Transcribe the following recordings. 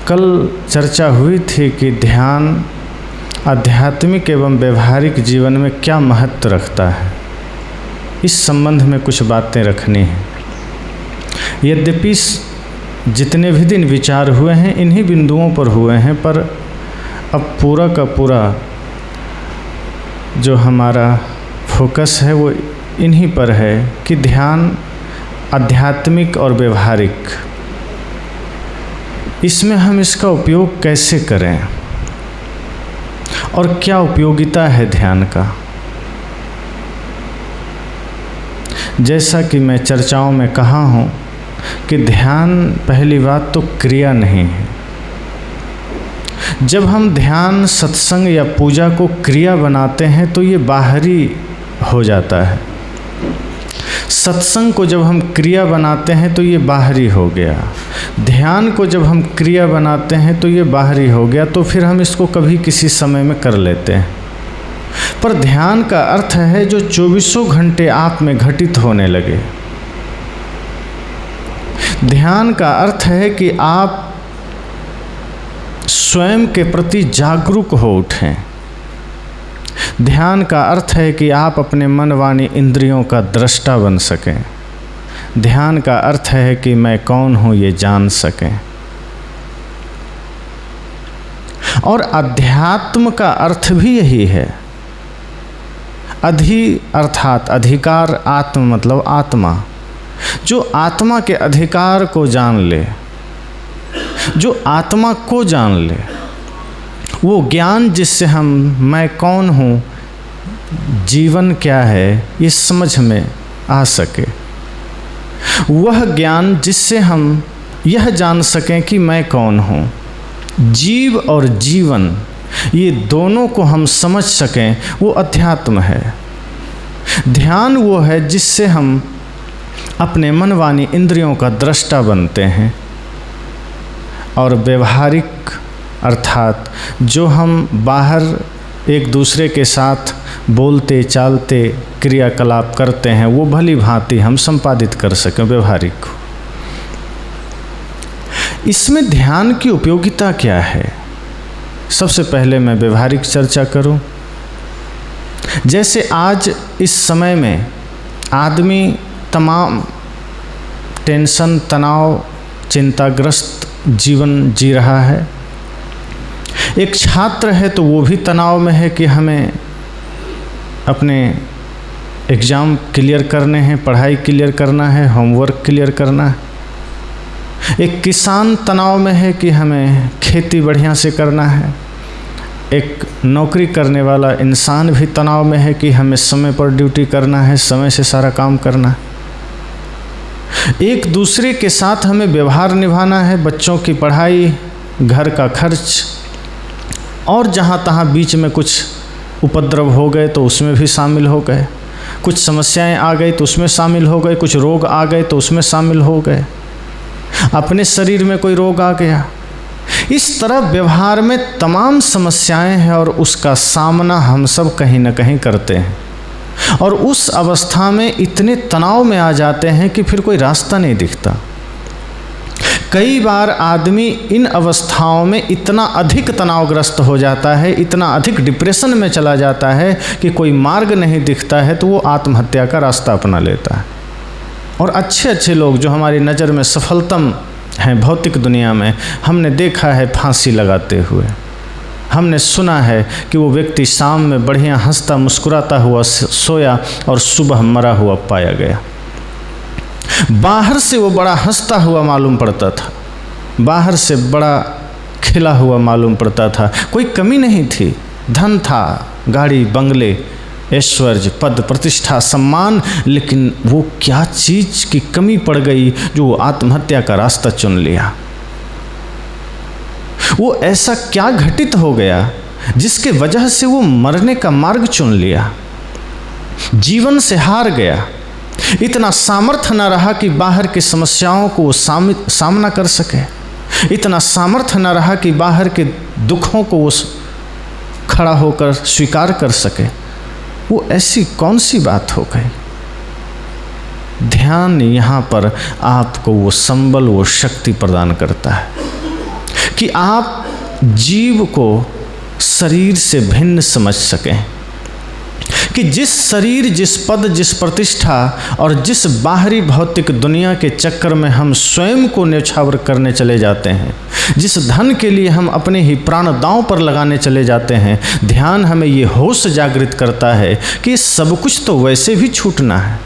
कल चर्चा हुई थी कि ध्यान आध्यात्मिक एवं व्यवहारिक जीवन में क्या महत्व रखता है। इस संबंध में कुछ बातें रखनी हैं। यद्यपि जितने भी दिन विचार हुए हैं इन्हीं बिंदुओं पर हुए हैं, पर अब पूरा का पूरा जो हमारा फोकस है वो इन्हीं पर है कि ध्यान आध्यात्मिक और व्यवहारिक, इसमें हम इसका उपयोग कैसे करें और क्या उपयोगिता है ध्यान का। जैसा कि मैं चर्चाओं में कहा हूँ कि ध्यान पहली बात तो क्रिया नहीं है। जब हम ध्यान, सत्संग या पूजा को क्रिया बनाते हैं तो ये बाहरी हो जाता है। सत्संग को जब हम क्रिया बनाते हैं तो ये बाहरी हो गया। ध्यान को जब हम क्रिया बनाते हैं तो ये बाहरी हो गया, तो फिर हम इसको कभी किसी समय में कर लेते हैं। पर ध्यान का अर्थ है जो 24 घंटे आप में घटित होने लगे। ध्यान का अर्थ है कि आप स्वयं के प्रति जागरूक हो उठें। ध्यान का अर्थ है कि आप अपने मन, वाणी, इंद्रियों का दृष्टा बन सकें। ध्यान का अर्थ है कि मैं कौन हूँ ये जान सकें। और अध्यात्म का अर्थ भी यही है। अधि अर्थात अधिकार, आत्म मतलब आत्मा। जो आत्मा के अधिकार को जान ले, जो आत्मा को जान ले, वो ज्ञान जिससे हम मैं कौन हूँ, जीवन क्या है, ये समझ में आ सके। वह ज्ञान जिससे हम यह जान सकें कि मैं कौन हूँ, जीव और जीवन, ये दोनों को हम समझ सकें, वो अध्यात्म है। ध्यान वो है जिससे हम अपने मन, वाणी, इंद्रियों का दृष्टा बनते हैं। और व्यवहारिक अर्थात जो हम बाहर एक दूसरे के साथ बोलते चालते क्रियाकलाप करते हैं, वो भली भांति हम संपादित कर सकें व्यवहारिक। इसमें ध्यान की उपयोगिता क्या है? सबसे पहले मैं व्यवहारिक चर्चा करूं। जैसे आज इस समय में आदमी तमाम टेंशन, तनाव, चिंताग्रस्त जीवन जी रहा है। एक छात्र है तो वो भी तनाव में है कि हमें अपने एग्ज़ाम क्लियर करने हैं, पढ़ाई क्लियर करना है, होमवर्क क्लियर करना है। एक किसान तनाव में है कि हमें खेती बढ़िया से करना है। एक नौकरी करने वाला इंसान भी तनाव में है कि हमें समय पर ड्यूटी करना है, समय से सारा काम करना है। एक दूसरे के साथ हमें व्यवहार निभाना है, बच्चों की पढ़ाई, घर का खर्च, और जहाँ तहाँ बीच में कुछ उपद्रव हो गए तो उसमें भी शामिल हो गए, कुछ समस्याएं आ गई तो उसमें शामिल हो गए, कुछ रोग आ गए तो उसमें शामिल हो गए, अपने शरीर में कोई रोग आ गया। इस तरह व्यवहार में तमाम समस्याएं हैं और उसका सामना हम सब कहीं ना कहीं करते हैं। और उस अवस्था में इतने तनाव में आ जाते हैं कि फिर कोई रास्ता नहीं दिखता। कई बार आदमी इन अवस्थाओं में इतना अधिक तनावग्रस्त हो जाता है, इतना अधिक डिप्रेशन में चला जाता है कि कोई मार्ग नहीं दिखता है, तो वो आत्महत्या का रास्ता अपना लेता है। और अच्छे अच्छे लोग जो हमारी नज़र में सफलतम हैं भौतिक दुनिया में, हमने देखा है फांसी लगाते हुए। हमने सुना है कि वो व्यक्ति शाम में बढ़िया हंसता मुस्कुराता हुआ सोया और सुबह मरा हुआ पाया गया। बाहर से वो बड़ा हंसता हुआ मालूम पड़ता था, बाहर से बड़ा खिला हुआ मालूम पड़ता था, कोई कमी नहीं थी, धन था, गाड़ी, बंगले, ऐश्वर्य, पद, प्रतिष्ठा, सम्मान, लेकिन वो क्या चीज़ की कमी पड़ गई जो आत्महत्या का रास्ता चुन लिया। वो ऐसा क्या घटित हो गया जिसके वजह से वो मरने का मार्ग चुन लिया, जीवन से हार गया। इतना सामर्थ्य न रहा कि बाहर की समस्याओं को वो सामना कर सके, इतना सामर्थ्य न रहा कि बाहर के दुखों को वो खड़ा होकर स्वीकार कर सके। वो ऐसी कौन सी बात हो गई? ध्यान यहाँ पर आपको वो संबल, वो शक्ति प्रदान करता है कि आप जीव को शरीर से भिन्न समझ सकें, कि जिस शरीर, जिस पद, जिस प्रतिष्ठा और जिस बाहरी भौतिक दुनिया के चक्कर में हम स्वयं को न्यौछावर करने चले जाते हैं, जिस धन के लिए हम अपने ही प्राण दांव पर लगाने चले जाते हैं, ध्यान हमें ये होश जागृत करता है कि सब कुछ तो वैसे भी छूटना है,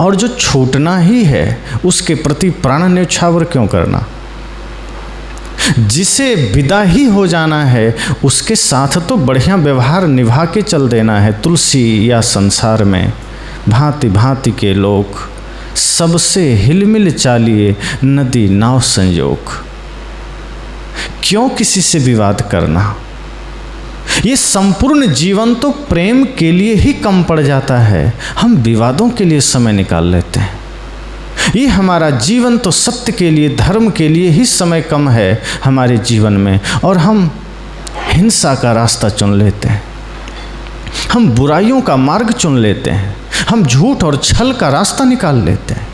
और जो छूटना ही है उसके प्रति प्राण न्यौछावर क्यों करना। जिसे विदा ही हो जाना है उसके साथ तो बढ़िया व्यवहार निभा के चल देना है। तुलसी या संसार में भांति भांति के लोग, सबसे हिलमिल चालिए नदी नाव संयोग। क्यों किसी से विवाद करना। ये संपूर्ण जीवन तो प्रेम के लिए ही कम पड़ जाता है, हम विवादों के लिए समय निकाल लेते हैं। ये हमारा जीवन तो सत्य के लिए, धर्म के लिए ही समय कम है हमारे जीवन में, और हम हिंसा का रास्ता चुन लेते हैं, हम बुराइयों का मार्ग चुन लेते हैं, हम झूठ और छल का रास्ता निकाल लेते हैं।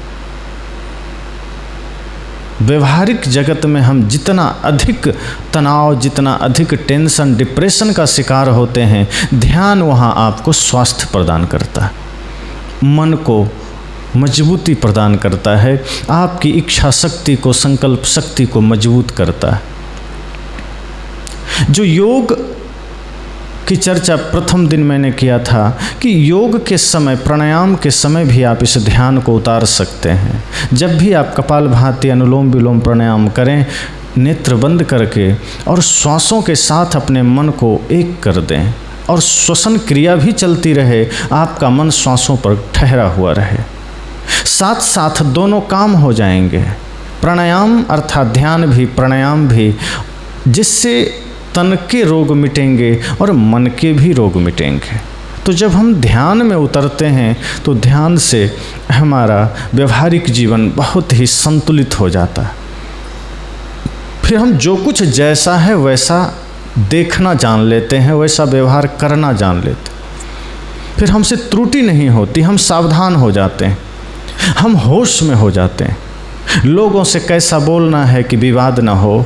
व्यवहारिक जगत में हम जितना अधिक तनाव, जितना अधिक टेंशन, डिप्रेशन का शिकार होते हैं, ध्यान वहाँ आपको स्वास्थ्य प्रदान करता है, मन को मजबूती प्रदान करता है, आपकी इच्छा शक्ति को, संकल्प शक्ति को मजबूत करता है। जो योग की चर्चा प्रथम दिन मैंने किया था कि योग के समय, प्राणायाम के समय भी आप इस ध्यान को उतार सकते हैं। जब भी आप कपालभाति, अनुलोम विलोम प्राणायाम करें, नेत्र बंद करके और श्वासों के साथ अपने मन को एक कर दें, और श्वसन क्रिया भी चलती रहे, आपका मन श्वासों पर ठहरा हुआ रहे, साथ साथ दोनों काम हो जाएंगे। प्राणायाम अर्थात ध्यान भी, प्राणायाम भी, जिससे तन के रोग मिटेंगे और मन के भी रोग मिटेंगे। तो जब हम ध्यान में उतरते हैं तो ध्यान से हमारा व्यवहारिक जीवन बहुत ही संतुलित हो जाता है। फिर हम जो कुछ जैसा है वैसा देखना जान लेते हैं, वैसा व्यवहार करना जान लेते हैं। फिर हमसे त्रुटि नहीं होती, हम सावधान हो जाते हैं, हम होश में हो जाते हैं। लोगों से कैसा बोलना है कि विवाद ना हो,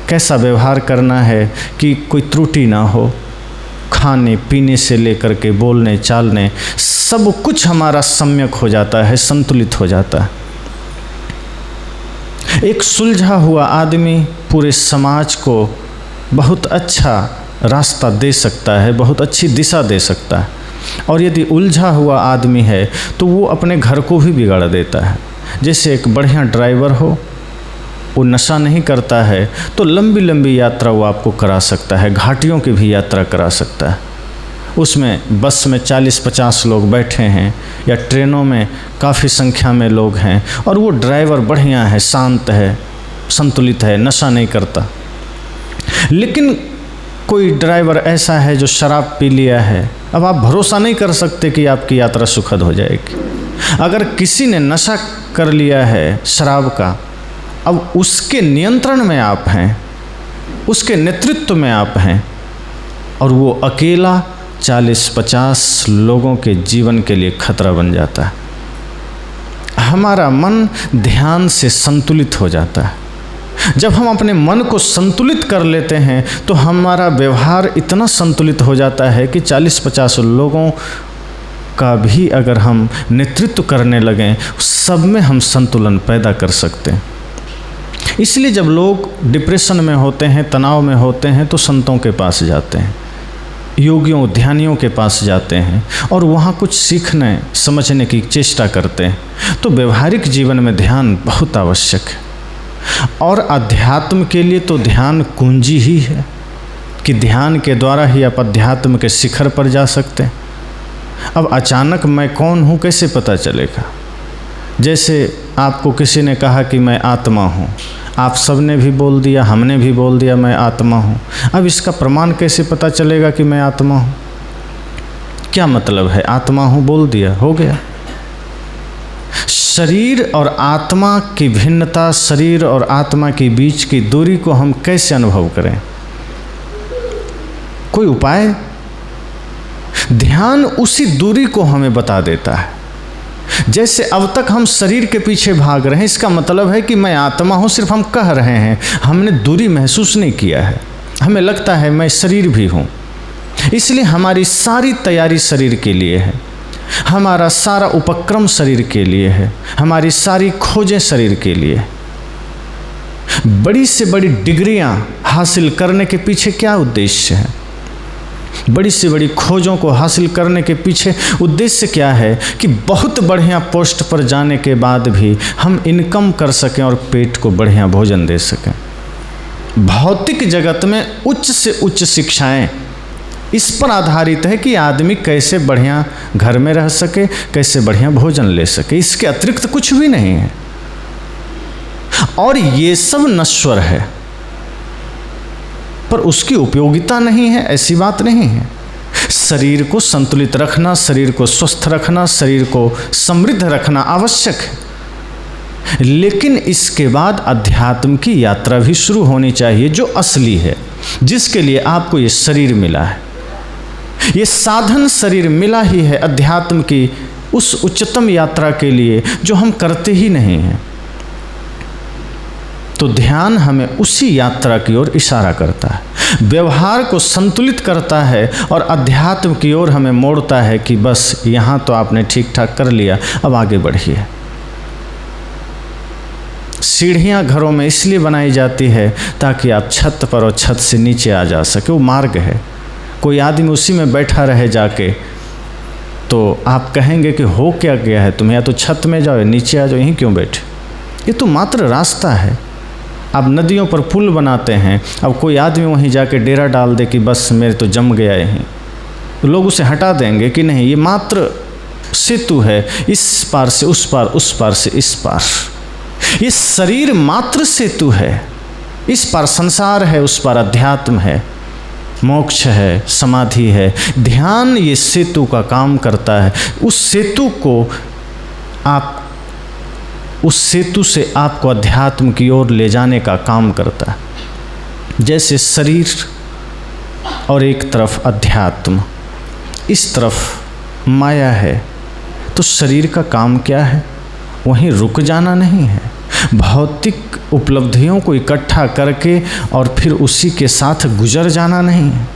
कैसा व्यवहार करना है कि कोई त्रुटि ना हो, खाने पीने से लेकर के बोलने चालने, सब कुछ हमारा सम्यक हो जाता है, संतुलित हो जाता है। एक सुलझा हुआ आदमी पूरे समाज को बहुत अच्छा रास्ता दे सकता है, बहुत अच्छी दिशा दे सकता है, और यदि उलझा हुआ आदमी है तो वो अपने घर को भी बिगाड़ देता है। जैसे एक बढ़िया ड्राइवर हो, वो नशा नहीं करता है तो लंबी लंबी यात्रा वो आपको करा सकता है, घाटियों की भी यात्रा करा सकता है। उसमें बस में 40-50 लोग बैठे हैं या ट्रेनों में काफ़ी संख्या में लोग हैं, और वो ड्राइवर बढ़िया है, शांत है, संतुलित है, नशा नहीं करता। लेकिन कोई ड्राइवर ऐसा है जो शराब पी लिया है, अब आप भरोसा नहीं कर सकते कि आपकी यात्रा सुखद हो जाएगी। अगर किसी ने नशा कर लिया है शराब का, अब उसके नियंत्रण में आप हैं, उसके नेतृत्व में आप हैं, और वो अकेला 40-50 लोगों के जीवन के लिए खतरा बन जाता है। हमारा मन ध्यान से संतुलित हो जाता है। जब हम अपने मन को संतुलित कर लेते हैं तो हमारा व्यवहार इतना संतुलित हो जाता है कि 40-50 लोगों का भी अगर हम नेतृत्व करने लगें, सब में हम संतुलन पैदा कर सकते हैं। इसलिए जब लोग डिप्रेशन में होते हैं, तनाव में होते हैं, तो संतों के पास जाते हैं, योगियों, ध्यानियों के पास जाते हैं, और वहाँ कुछ सीखने समझने की चेष्टा करते हैं। तो व्यवहारिक जीवन में ध्यान बहुत आवश्यक है, और अध्यात्म के लिए तो ध्यान कुंजी ही है कि ध्यान के द्वारा ही आप अध्यात्म के शिखर पर जा सकते हैं। अब अचानक मैं कौन हूँ कैसे पता चलेगा। जैसे आपको किसी ने कहा कि मैं आत्मा हूँ, आप सब ने भी बोल दिया, हमने भी बोल दिया मैं आत्मा हूँ। अब इसका प्रमाण कैसे पता चलेगा कि मैं आत्मा हूँ। क्या मतलब है, आत्मा हूँ बोल दिया, हो गया। शरीर और आत्मा की भिन्नता, शरीर और आत्मा के बीच की दूरी को हम कैसे अनुभव करें, कोई उपाय? ध्यान उसी दूरी को हमें बता देता है जैसे अब तक हम शरीर के पीछे भाग रहे हैं, इसका मतलब है कि मैं आत्मा हूँ, सिर्फ हम कह रहे हैं, हमने दूरी महसूस नहीं किया है। हमें लगता है मैं शरीर भी हूँ, इसलिए हमारी सारी तैयारी शरीर के लिए है, हमारा सारा उपक्रम शरीर के लिए है, हमारी सारी खोजें शरीर के लिए। बड़ी से बड़ी डिग्रियां हासिल करने के पीछे क्या उद्देश्य है? बड़ी से बड़ी खोजों को हासिल करने के पीछे उद्देश्य क्या है कि बहुत बढ़िया पोस्ट पर जाने के बाद भी हम इनकम कर सकें और पेट को बढ़िया भोजन दे सकें। भौतिक जगत में उच्च से उच्च शिक्षाएं इस पर आधारित है कि आदमी कैसे बढ़िया घर में रह सके, कैसे बढ़िया भोजन ले सके, इसके अतिरिक्त कुछ भी नहीं है। और ये सब नश्वर है, पर उसकी उपयोगिता नहीं है, ऐसी बात नहीं है। शरीर को संतुलित रखना, शरीर को स्वस्थ रखना, शरीर को समृद्ध रखना आवश्यक है, लेकिन इसके बाद अध्यात्म की यात्रा भी शुरू होनी चाहिए, जो असली है, जिसके लिए आपको ये शरीर मिला है। ये साधन शरीर मिला ही है अध्यात्म की उस उच्चतम यात्रा के लिए जो हम करते ही नहीं हैं। तो ध्यान हमें उसी यात्रा की ओर इशारा करता है, व्यवहार को संतुलित करता है और अध्यात्म की ओर हमें मोड़ता है कि बस यहाँ तो आपने ठीक ठाक कर लिया, अब आगे बढ़िए। सीढ़ियाँ घरों में इसलिए बनाई जाती है ताकि आप छत पर और छत से नीचे आ जा सके, वो मार्ग है। कोई आदमी उसी में बैठा रहे जाके तो आप कहेंगे कि हो क्या गया है तुम्हें, या तो छत में जाओ या नीचे आ जाओ, यहीं क्यों बैठे? ये तो मात्र रास्ता है। आप नदियों पर पुल बनाते हैं, अब कोई आदमी वहीं जाके डेरा डाल दे कि बस मेरे तो जम गया यहीं, तो लोग उसे हटा देंगे कि नहीं, ये मात्र सेतु है, इस पार से उस पार, उस पार से इस पार। ये शरीर मात्र सेतु है, इस पार संसार है, उस पार अध्यात्म है, मोक्ष है, समाधि है। ध्यान ये सेतु का काम करता है। उस सेतु को आप, उस सेतु से आपको अध्यात्म की ओर ले जाने का काम करता है। जैसे शरीर और एक तरफ अध्यात्म, इस तरफ माया है, तो शरीर का काम क्या है? वहीं रुक जाना नहीं है, भौतिक उपलब्धियों को इकट्ठा करके और फिर उसी के साथ गुजर जाना नहीं है।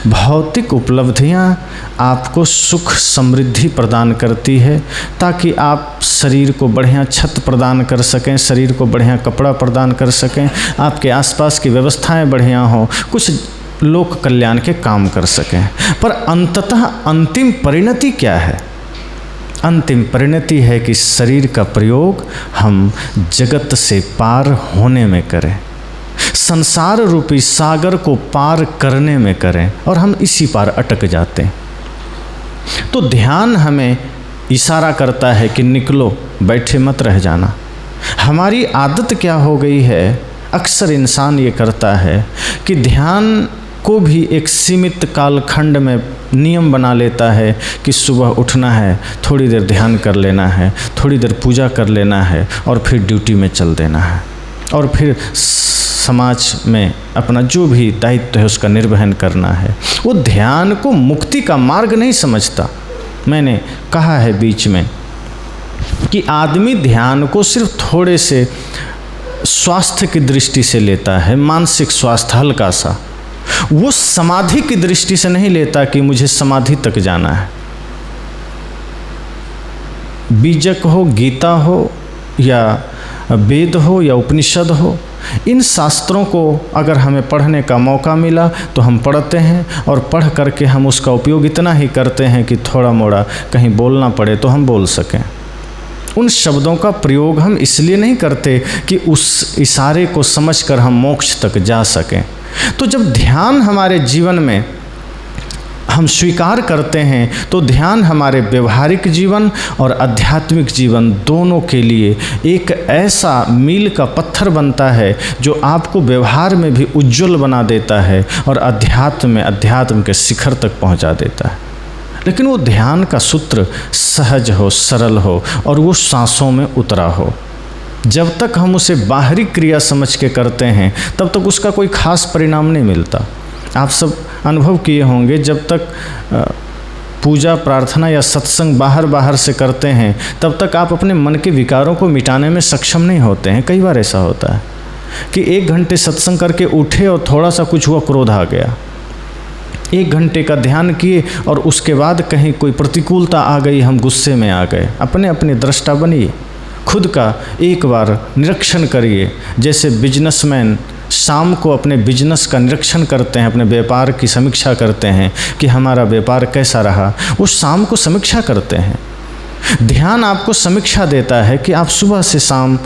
भौतिक उपलब्धियां आपको सुख समृद्धि प्रदान करती है ताकि आप शरीर को बढ़िया छत प्रदान कर सकें, शरीर को बढ़िया कपड़ा प्रदान कर सकें, आपके आसपास की व्यवस्थाएं बढ़िया हों, कुछ लोक कल्याण के काम कर सकें। पर अंततः अंतिम परिणति क्या है? अंतिम परिणति है कि शरीर का प्रयोग हम जगत से पार होने में करें, संसार रूपी सागर को पार करने में करें, और हम इसी पार अटक जाते हैं। तो ध्यान हमें इशारा करता है कि निकलो, बैठे मत रह जाना। हमारी आदत क्या हो गई है, अक्सर इंसान ये करता है कि ध्यान को भी एक सीमित कालखंड में नियम बना लेता है कि सुबह उठना है, थोड़ी देर ध्यान कर लेना है, थोड़ी देर पूजा कर लेना है और फिर ड्यूटी में चल देना है, और फिर समाज में अपना जो भी दायित्व है उसका निर्वहन करना है। वो ध्यान को मुक्ति का मार्ग नहीं समझता। मैंने कहा है बीच में कि आदमी ध्यान को सिर्फ थोड़े से स्वास्थ्य की दृष्टि से लेता है, मानसिक स्वास्थ्य हल्का सा। वो समाधि की दृष्टि से नहीं लेता कि मुझे समाधि तक जाना है। बीजक हो, गीता हो या वेद हो या उपनिषद हो, इन शास्त्रों को अगर हमें पढ़ने का मौका मिला तो हम पढ़ते हैं, और पढ़ करके हम उसका उपयोग इतना ही करते हैं कि थोड़ा मोड़ा कहीं बोलना पड़े तो हम बोल सकें। उन शब्दों का प्रयोग हम इसलिए नहीं करते कि उस इशारे को समझकर हम मोक्ष तक जा सकें। तो जब ध्यान हमारे जीवन में हम स्वीकार करते हैं तो ध्यान हमारे व्यवहारिक जीवन और आध्यात्मिक जीवन दोनों के लिए एक ऐसा मील का पत्थर बनता है जो आपको व्यवहार में भी उज्जवल बना देता है और अध्यात्म में अध्यात्म के शिखर तक पहुंचा देता है। लेकिन वो ध्यान का सूत्र सहज हो, सरल हो और वो सांसों में उतरा हो। जब तक हम उसे बाहरी क्रिया समझ के करते हैं तब तक उसका कोई खास परिणाम नहीं मिलता। आप सब अनुभव किए होंगे, जब तक पूजा प्रार्थना या सत्संग बाहर बाहर से करते हैं, तब तक आप अपने मन के विकारों को मिटाने में सक्षम नहीं होते हैं। कई बार ऐसा होता है कि 1 घंटे सत्संग करके उठे और थोड़ा सा कुछ हुआ, क्रोध आ गया। 1 घंटे का ध्यान किए और उसके बाद कहीं कोई प्रतिकूलता आ गई, हम गुस्से में आ गए। अपने अपने दृष्टा बनिए, खुद का एक बार निरीक्षण करिए। जैसे बिजनेसमैन शाम को अपने बिजनेस का निरीक्षण करते हैं, अपने व्यापार की समीक्षा करते हैं कि हमारा व्यापार कैसा रहा, वो शाम को समीक्षा करते हैं। ध्यान आपको समीक्षा देता है कि आप सुबह से शाम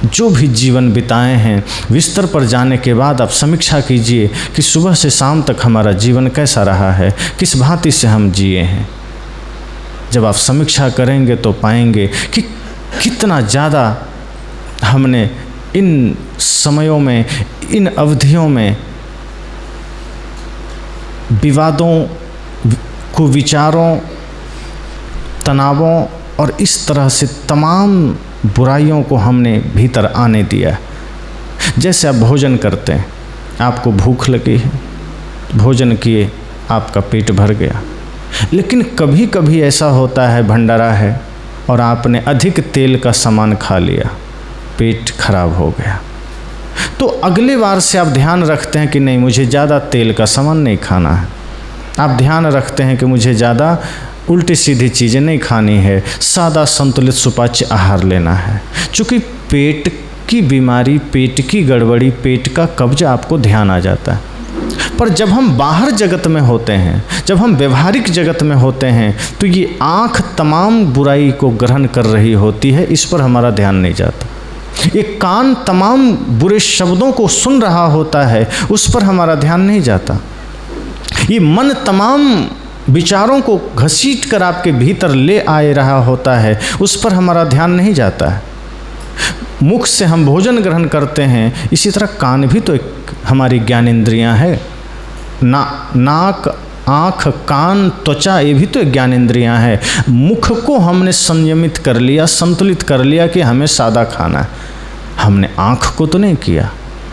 जो भी जीवन बिताए हैं, बिस्तर पर जाने के बाद आप समीक्षा कीजिए कि सुबह से शाम तक हमारा जीवन कैसा रहा है, किस भांति से हम जिए हैं। जब आप समीक्षा करेंगे तो पाएंगे कि कितना ज़्यादा हमने इन समयों में, इन अवधियों में विवादों, कुविचारों, तनावों और इस तरह से तमाम बुराइयों को हमने भीतर आने दिया। जैसे आप भोजन करते हैं, आपको भूख लगी है, भोजन किए, आपका पेट भर गया, लेकिन कभी कभी ऐसा होता है, भंडारा है और आपने अधिक तेल का सामान खा लिया, पेट खराब हो गया। तो अगले बार से आप ध्यान रखते हैं कि नहीं, मुझे ज़्यादा तेल का सामान नहीं खाना है। आप ध्यान रखते हैं कि मुझे ज़्यादा उल्टी सीधी चीज़ें नहीं खानी है, सादा संतुलित सुपाच्य आहार लेना है। चूँकि पेट की बीमारी, पेट की गड़बड़ी, पेट का कब्ज आपको ध्यान आ जाता है। पर जब हम बाहर जगत में होते हैं, जब हम व्यवहारिक जगत में होते हैं, तो ये आँख तमाम बुराई को ग्रहण कर रही होती है, इस पर हमारा ध्यान नहीं जाता। ये कान तमाम बुरे शब्दों को सुन रहा होता है, उस पर हमारा ध्यान नहीं जाता। ये मन तमाम विचारों को घसीट कर आपके भीतर ले आए रहा होता है, उस पर हमारा ध्यान नहीं जाता है। मुख से हम भोजन ग्रहण करते हैं, इसी तरह कान भी तो एक हमारी ज्ञानेंद्रियां है। नाक, आँख, कान, त्वचा, ये भी तो एक ज्ञानेंद्रियां है। मुख को हमने संयमित कर लिया, संतुलित कर लिया कि हमें सादा खाना है। हमने आँख को तो नहीं किया,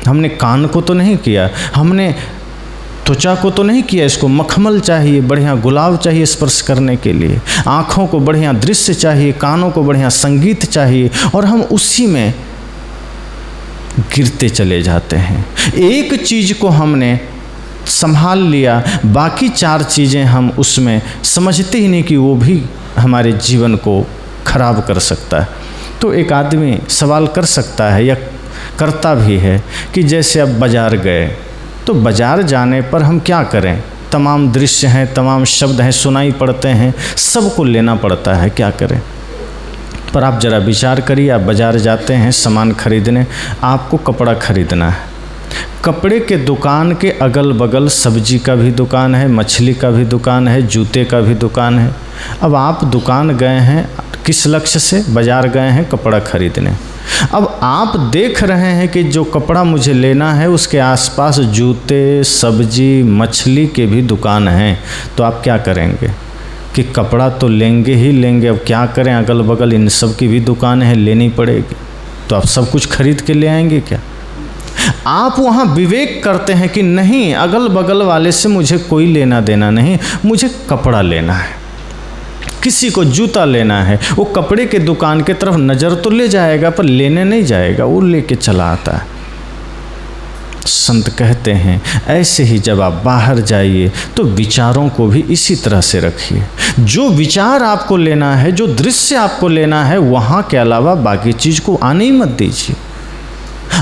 हमने कान को तो नहीं किया, हमने त्वचा को तो नहीं किया। इसको मखमल चाहिए, बढ़िया गुलाब चाहिए स्पर्श करने के लिए, आँखों को बढ़िया दृश्य चाहिए, कानों को बढ़िया संगीत चाहिए, और हम उसी में गिरते चले जाते हैं। एक चीज़ को हमने संभाल लिया, बाकी 4 चीज़ें हम उसमें समझते ही नहीं कि वो भी हमारे जीवन को खराब कर सकता है। तो एक आदमी सवाल कर सकता है या करता भी है कि जैसे अब बाज़ार गए, तो बाज़ार जाने पर हम क्या करें? तमाम दृश्य हैं, तमाम शब्द हैं, सुनाई पड़ते हैं, सबको लेना पड़ता है, क्या करें? पर आप ज़रा विचार करिए, आप बाज़ार जाते हैं सामान खरीदने, आपको कपड़ा खरीदना है। कपड़े के दुकान के अगल बगल सब्जी का भी दुकान है, मछली का भी दुकान है, जूते का भी दुकान है। अब आप दुकान गए हैं, किस लक्ष्य से? बाज़ार गए हैं कपड़ा खरीदने। अब आप देख रहे हैं कि जो कपड़ा मुझे लेना है उसके आसपास जूते, सब्जी, मछली के भी दुकान हैं, तो आप क्या करेंगे कि कपड़ा तो लेंगे ही लेंगे। अब क्या करें, अगल बगल इन सब की भी दुकान है, लेनी पड़ेगी, तो आप सब कुछ खरीद के ले आएंगे क्या? आप वहाँ विवेक करते हैं कि नहीं, अगल बगल वाले से मुझे कोई लेना देना नहीं, मुझे कपड़ा लेना है। किसी को जूता लेना है, वो कपड़े के दुकान के तरफ नज़र तो ले जाएगा पर लेने नहीं जाएगा, वो लेके चला आता है। संत कहते हैं ऐसे ही जब आप बाहर जाइए तो विचारों को भी इसी तरह से रखिए। जो विचार आपको लेना है, जो दृश्य आपको लेना है, वहाँ के अलावा बाकी चीज़ को आने ही मत दीजिए।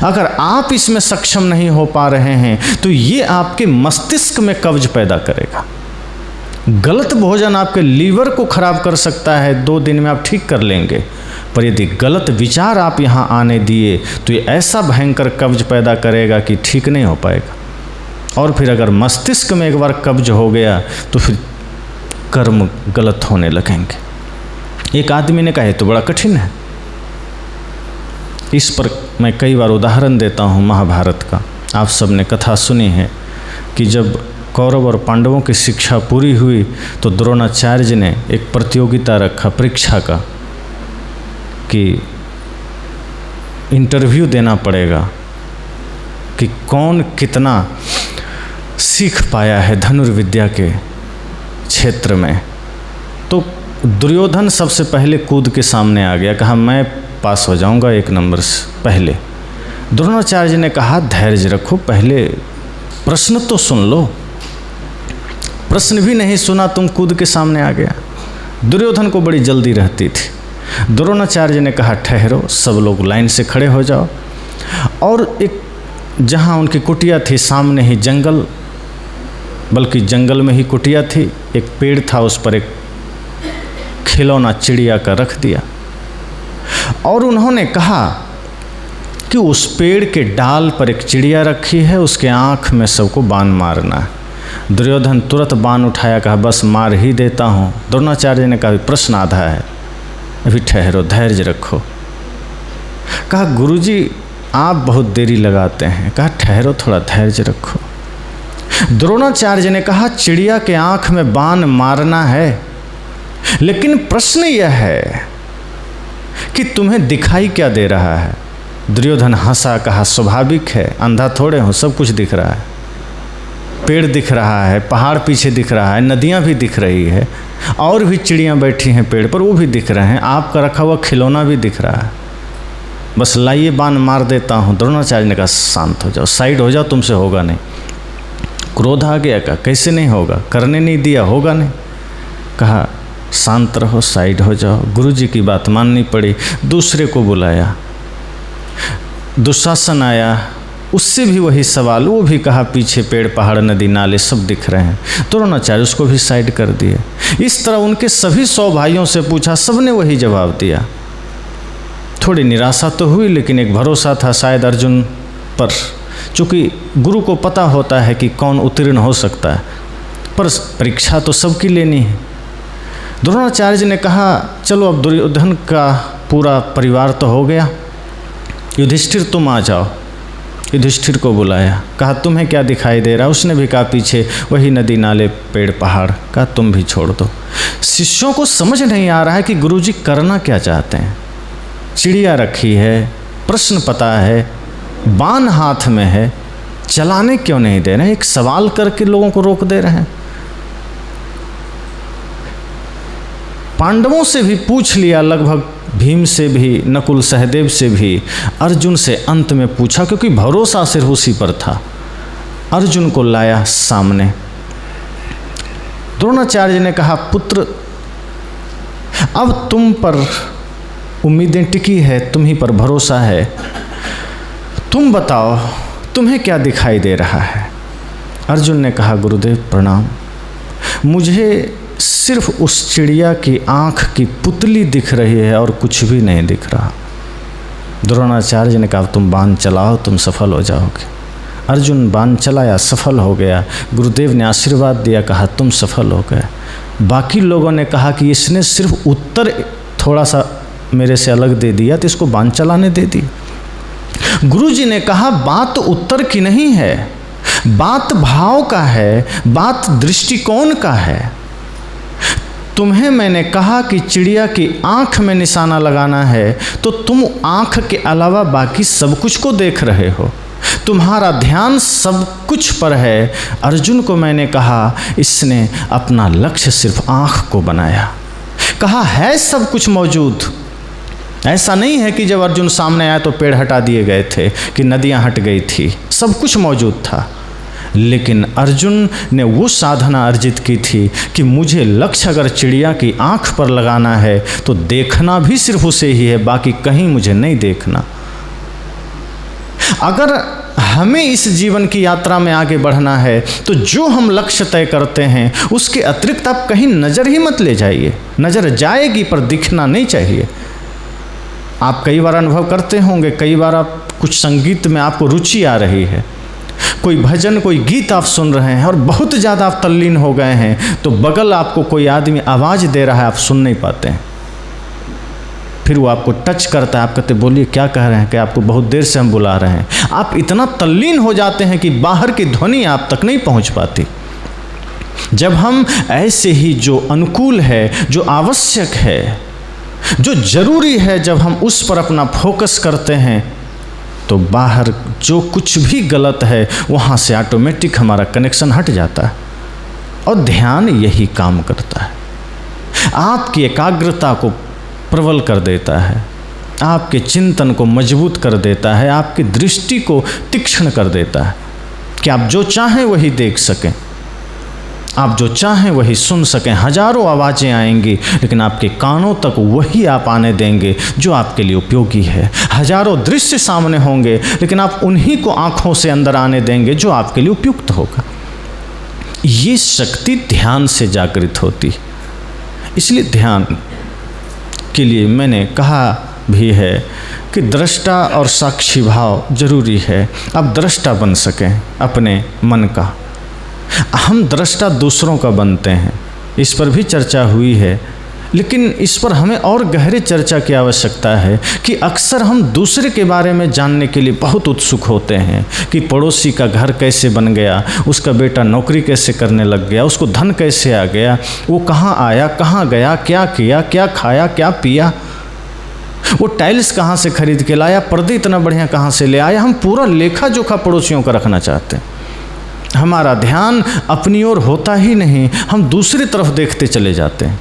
अगर आप इसमें सक्षम नहीं हो पा रहे हैं तो ये आपके मस्तिष्क में कब्ज पैदा करेगा। गलत भोजन आपके लीवर को खराब कर सकता है, 2 दिन में आप ठीक कर लेंगे, पर यदि गलत विचार आप यहाँ आने दिए तो ये ऐसा भयंकर कब्ज पैदा करेगा कि ठीक नहीं हो पाएगा। और फिर अगर मस्तिष्क में एक बार कब्ज हो गया तो फिर कर्म गलत होने लगेंगे। एक आदमी ने कहा तो बड़ा कठिन है। इस पर मैं कई बार उदाहरण देता हूँ महाभारत का। आप सब ने कथा सुनी है कि जब कौरव और पांडवों की शिक्षा पूरी हुई तो द्रोणाचार्य ने एक प्रतियोगिता रखा परीक्षा का कि इंटरव्यू देना पड़ेगा कि कौन कितना सीख पाया है धनुर्विद्या के क्षेत्र में। तो दुर्योधन सबसे पहले कूद के सामने आ गया, कहा मैं पास हो जाऊंगा 1 नंबर से पहले। द्रोणाचार्य जी ने कहा धैर्य रखो, पहले प्रश्न तो सुन लो। प्रश्न भी नहीं सुना, तुम कूद के सामने आ गया। दुर्योधन को बड़ी जल्दी रहती थी। द्रोणाचार्य जी ने कहा ठहरो, सब लोग लाइन से खड़े हो जाओ। और एक जहाँ उनकी कुटिया थी सामने ही जंगल, बल्कि जंगल में ही कुटिया थी, एक पेड़ था, उस पर एक खिलौना चिड़िया का रख दिया। और उन्होंने कहा कि उस पेड़ के डाल पर एक चिड़िया रखी है, उसके आँख में सबको बाण मारना है। दुर्योधन तुरंत बाण उठाया, कहा बस मार ही देता हूँ। द्रोणाचार्य ने कहा प्रश्न आधा है, अभी ठहरो, धैर्य रखो। कहा गुरुजी आप बहुत देरी लगाते हैं। कहा ठहरो, थोड़ा धैर्य रखो। द्रोणाचार्य ने कहा चिड़िया के आँख में बाण मारना है, लेकिन प्रश्न यह है कि तुम्हें दिखाई क्या दे रहा है। दुर्योधन हंसा, कहा स्वाभाविक है, अंधा थोड़े हो, सब कुछ दिख रहा है। पेड़ दिख रहा है, पहाड़ पीछे दिख रहा है, नदियाँ भी दिख रही है, और भी चिड़ियाँ बैठी हैं पेड़ पर, वो भी दिख रहे हैं, आपका रखा हुआ खिलौना भी दिख रहा है। बस लाइए बाण मार देता हूँ। द्रोणाचार्य ने कहा शांत हो जाओ, साइड हो जाओ, तुमसे होगा नहीं। क्रोध आ गया, कहा कैसे नहीं होगा, करने नहीं दिया, होगा नहीं। कहा शांत रहो, साइड हो जाओ। गुरुजी की बात माननी पड़ी। दूसरे को बुलाया, दुशासन आया, उससे भी वही सवाल, वो भी कहा पीछे पेड़ पहाड़ नदी नाले सब दिख रहे हैं। द्रोणाचार्य उसको भी साइड कर दिए। इस तरह उनके सभी 100 भाइयों से पूछा, सबने वही जवाब दिया। थोड़ी निराशा तो हुई, लेकिन एक भरोसा था शायद अर्जुन पर, चूँकि गुरु को पता होता है कि कौन उत्तीर्ण हो सकता है, पर परीक्षा तो सबकी लेनी है। द्रोणाचार्य जी ने कहा चलो अब दुर्योधन का पूरा परिवार तो हो गया, युधिष्ठिर तुम आ जाओ। युधिष्ठिर को बुलाया, कहा तुम्हें क्या दिखाई दे रहा है। उसने भी कहा पीछे वही नदी नाले पेड़ पहाड़। कहा तुम भी छोड़ दो। शिष्यों को समझ नहीं आ रहा है कि गुरुजी करना क्या चाहते हैं। चिड़िया रखी है, प्रश्न पता है, बाण हाथ में है, चलाने क्यों नहीं दे रहे हैं, एक सवाल करके लोगों को रोक दे रहे हैं। पांडवों से भी पूछ लिया, लगभग भीम से भी, नकुल सहदेव से भी, अर्जुन से अंत में पूछा, क्योंकि भरोसा सिर्फ उसी पर था। अर्जुन को लाया सामने। द्रोणाचार्य ने कहा पुत्र अब तुम पर उम्मीदें टिकी है, तुम ही पर भरोसा है, तुम बताओ तुम्हें क्या दिखाई दे रहा है। अर्जुन ने कहा गुरुदेव प्रणाम, मुझे सिर्फ उस चिड़िया की आँख की पुतली दिख रही है और कुछ भी नहीं दिख रहा। द्रोणाचार्य ने कहा तुम बाण चलाओ, तुम सफल हो जाओगे। अर्जुन बाण चलाया, सफल हो गया। गुरुदेव ने आशीर्वाद दिया, कहा तुम सफल हो गए। बाकी लोगों ने कहा कि इसने सिर्फ उत्तर थोड़ा सा मेरे से अलग दे दिया तो इसको बाण चलाने दे दी। गुरुजी ने कहा बात उत्तर की नहीं है, बात भाव का है, बात दृष्टिकोण का है। तुम्हें मैंने कहा कि चिड़िया की आँख में निशाना लगाना है, तो तुम आँख के अलावा बाकी सब कुछ को देख रहे हो, तुम्हारा ध्यान सब कुछ पर है। अर्जुन को मैंने कहा इसने अपना लक्ष्य सिर्फ आँख को बनाया। कहा है सब कुछ मौजूद, ऐसा नहीं है कि जब अर्जुन सामने आया तो पेड़ हटा दिए गए थे, कि नदियाँ हट गई थी, सब कुछ मौजूद था। लेकिन अर्जुन ने वो साधना अर्जित की थी कि मुझे लक्ष्य अगर चिड़िया की आँख पर लगाना है तो देखना भी सिर्फ उसे ही है, बाकी कहीं मुझे नहीं देखना। अगर हमें इस जीवन की यात्रा में आगे बढ़ना है तो जो हम लक्ष्य तय करते हैं उसके अतिरिक्त आप कहीं नज़र ही मत ले जाइए। नज़र जाएगी पर दिखना नहीं चाहिए। आप कई बार अनुभव करते होंगे, कई बार आप कुछ संगीत में आपको रुचि आ रही है, कोई भजन कोई गीत आप सुन रहे हैं और बहुत ज़्यादा आप तल्लीन हो गए हैं, तो बगल आपको कोई आदमी आवाज़ दे रहा है, आप सुन नहीं पाते हैं। फिर वो आपको टच करता है, आप कहते बोलिए क्या कह रहे हैं, कि आपको बहुत देर से हम बुला रहे हैं। आप इतना तल्लीन हो जाते हैं कि बाहर की ध्वनि आप तक नहीं पहुंच पाती। जब हम ऐसे ही जो अनुकूल है, जो आवश्यक है, जो जरूरी है, जब हम उस पर अपना फोकस करते हैं तो बाहर जो कुछ भी गलत है वहाँ से ऑटोमेटिक हमारा कनेक्शन हट जाता है। और ध्यान यही काम करता है, आपकी एकाग्रता को प्रबल कर देता है, आपके चिंतन को मजबूत कर देता है, आपकी दृष्टि को तीक्ष्ण कर देता है कि आप जो चाहें वही देख सकें, आप जो चाहें वही सुन सकें। हजारों आवाज़ें आएंगी लेकिन आपके कानों तक वही आप आने देंगे जो आपके लिए उपयोगी है। हजारों दृश्य सामने होंगे लेकिन आप उन्हीं को आँखों से अंदर आने देंगे जो आपके लिए उपयुक्त होगा। ये शक्ति ध्यान से जागृत होती। इसलिए ध्यान के लिए मैंने कहा भी है कि दृष्टा और साक्षी भाव जरूरी है। आप दृष्टा बन सकें अपने मन का। हम दृष्टा दूसरों का बनते हैं, इस पर भी चर्चा हुई है, लेकिन इस पर हमें और गहरे चर्चा की आवश्यकता है कि अक्सर हम दूसरे के बारे में जानने के लिए बहुत उत्सुक होते हैं कि पड़ोसी का घर कैसे बन गया, उसका बेटा नौकरी कैसे करने लग गया, उसको धन कैसे आ गया, वो कहाँ आया, कहाँ गया, क्या किया, क्या खाया, क्या पिया, वो टाइल्स कहाँ से खरीद के लाया, पर्दे इतना बढ़िया कहाँ से ले आया। हम पूरा लेखा जोखा पड़ोसियों का रखना चाहते हैं। हमारा ध्यान अपनी ओर होता ही नहीं, हम दूसरी तरफ देखते चले जाते हैं,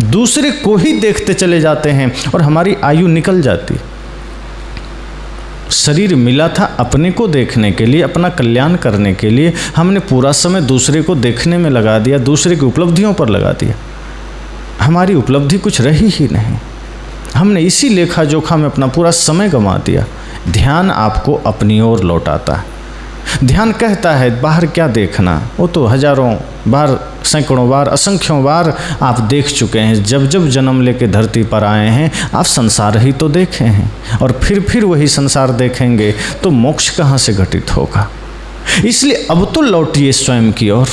दूसरे को ही देखते चले जाते हैं और हमारी आयु निकल जाती। शरीर मिला था अपने को देखने के लिए, अपना कल्याण करने के लिए। हमने पूरा समय दूसरे को देखने में लगा दिया, दूसरे की उपलब्धियों पर लगा दिया। हमारी उपलब्धि कुछ रही ही नहीं। हमने इसी लेखा जोखा में अपना पूरा समय गंवा दिया। ध्यान आपको अपनी ओर लौटाता है। ध्यान कहता है बाहर क्या देखना, वो तो हजारों बार, सैकड़ों बार, असंख्यों बार आप देख चुके हैं। जब जब जन्म लेके धरती पर आए हैं आप संसार ही तो देखे हैं और फिर वही संसार देखेंगे तो मोक्ष कहाँ से घटित होगा। इसलिए अब तो लौटिए स्वयं की ओर,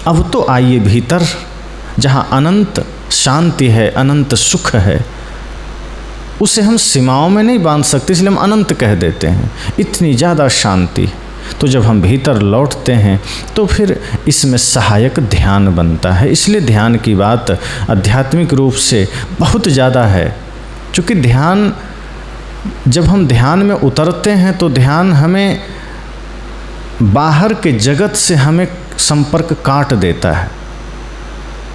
अब तो आइए भीतर जहाँ अनंत शांति है, अनंत सुख है। उसे हम सीमाओं में नहीं बांध सकते, इसलिए हम अनंत कह देते हैं। इतनी ज़्यादा शांति। तो जब हम भीतर लौटते हैं तो फिर इसमें सहायक ध्यान बनता है। इसलिए ध्यान की बात आध्यात्मिक रूप से बहुत ज़्यादा है, क्योंकि ध्यान, जब हम ध्यान में उतरते हैं तो ध्यान हमें बाहर के जगत से हमें संपर्क काट देता है।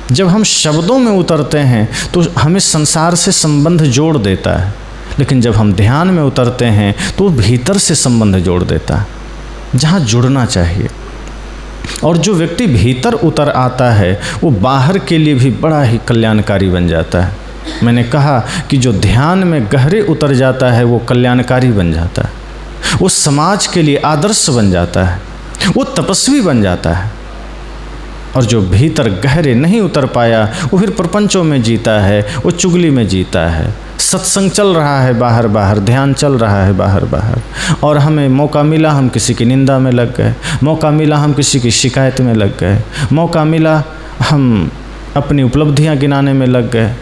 जब हम शब्दों में उतरते हैं तो हमें संसार से संबंध जोड़ देता है, लेकिन जब हम ध्यान में उतरते हैं तो भीतर से संबंध जोड़ देता है, जहाँ जुड़ना चाहिए। और जो व्यक्ति भीतर उतर आता है वो बाहर के लिए भी बड़ा ही कल्याणकारी बन जाता है। मैंने कहा कि जो ध्यान में गहरे उतर जाता है वो कल्याणकारी बन जाता है, वो समाज के लिए आदर्श बन जाता है, वो तपस्वी बन जाता है। और जो भीतर गहरे नहीं उतर पाया वो फिर प्रपंचों में जीता है, वो चुगली में जीता है। सत्संग चल रहा है बाहर बाहर, ध्यान चल रहा है बाहर बाहर, और हमें मौका मिला हम किसी की निंदा में लग गए, मौका मिला हम किसी की शिकायत में लग गए, मौका मिला हम अपनी उपलब्धियां गिनाने में लग गए,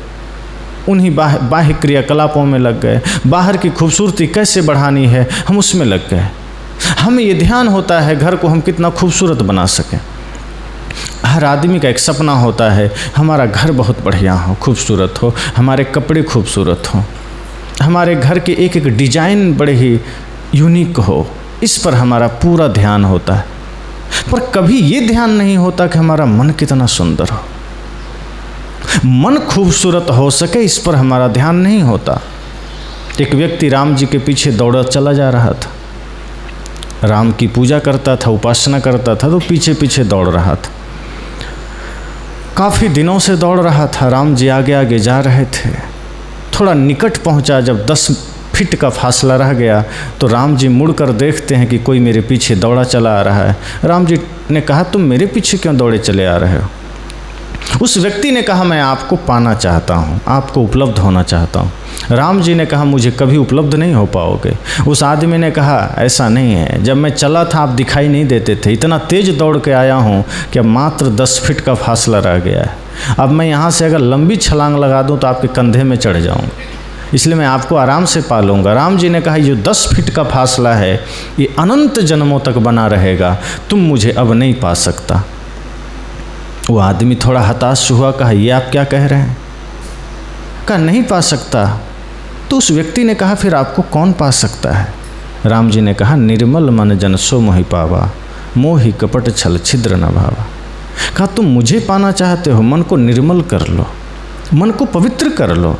उन्हीं बाह्य क्रियाकलापों में लग गए। बाहर की खूबसूरती कैसे बढ़ानी है हम उसमें लग गए। हमें ये ध्यान होता है घर को हम कितना खूबसूरत बना सकें। हर आदमी का एक सपना होता है हमारा घर बहुत बढ़िया हो, खूबसूरत हो, हमारे कपड़े खूबसूरत हो, हमारे घर के एक एक डिजाइन बड़े ही यूनिक हो। इस पर हमारा पूरा ध्यान होता है। पर कभी ये ध्यान नहीं होता कि हमारा मन कितना सुंदर हो, मन खूबसूरत हो सके, इस पर हमारा ध्यान नहीं होता। एक व्यक्ति राम जी के पीछे दौड़ा चला जा रहा था, राम की पूजा करता था, उपासना करता था, तो पीछे पीछे दौड़ रहा था। काफ़ी दिनों से दौड़ रहा था, राम जी आगे आगे जा रहे थे। थोड़ा निकट पहुंचा, जब 10 फीट का फासला रह गया तो राम जी मुड़कर देखते हैं कि कोई मेरे पीछे दौड़ा चला आ रहा है। राम जी ने कहा तुम मेरे पीछे क्यों दौड़े चले आ रहे हो? उस व्यक्ति ने कहा मैं आपको पाना चाहता हूँ, आपको उपलब्ध होना चाहता हूँ। राम जी ने कहा मुझे कभी उपलब्ध नहीं हो पाओगे। उस आदमी ने कहा ऐसा नहीं है, जब मैं चला था आप दिखाई नहीं देते थे, इतना तेज दौड़ के आया हूँ कि अब मात्र 10 फीट का फासला रह गया है। अब मैं यहाँ से अगर लंबी छलांग लगा दूँ तो आपके कंधे में चढ़ जाऊँगा, इसलिए मैं आपको आराम से पालूंगा। राम जी ने कहा जो 10 फीट का फासला है ये अनंत जन्मों तक बना रहेगा, तुम मुझे अब नहीं पा सकता। वो आदमी थोड़ा हताश हुआ, कहा ये आप क्या कह रहे हैं? कहा नहीं पा सकता। तो उस व्यक्ति ने कहा फिर आपको कौन पा सकता है? राम जी ने कहा निर्मल मन जन सो मोहि पावा, मोहि कपट छल छिद्र न भावा। कहा तुम मुझे पाना चाहते हो, मन को निर्मल कर लो, मन को पवित्र कर लो,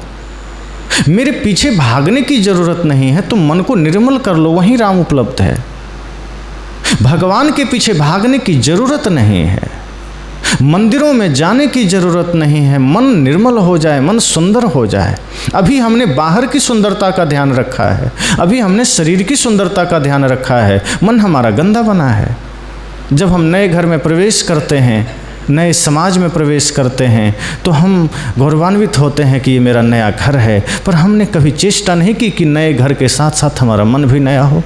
मेरे पीछे भागने की जरूरत नहीं है, तुम मन को निर्मल कर लो, वहीं राम उपलब्ध है। भगवान के पीछे भागने की जरूरत नहीं है, मंदिरों में जाने की जरूरत नहीं है। मन निर्मल हो जाए, मन सुंदर हो जाए। अभी हमने बाहर की सुंदरता का ध्यान रखा है, अभी हमने शरीर की सुंदरता का ध्यान रखा है, मन हमारा गंदा बना है। जब हम नए घर में प्रवेश करते हैं, नए समाज में प्रवेश करते हैं, तो हम गौरवान्वित होते हैं कि ये मेरा नया घर है, पर हमने कभी चेष्टा नहीं की कि नए घर के साथ साथ हमारा मन भी नया हो।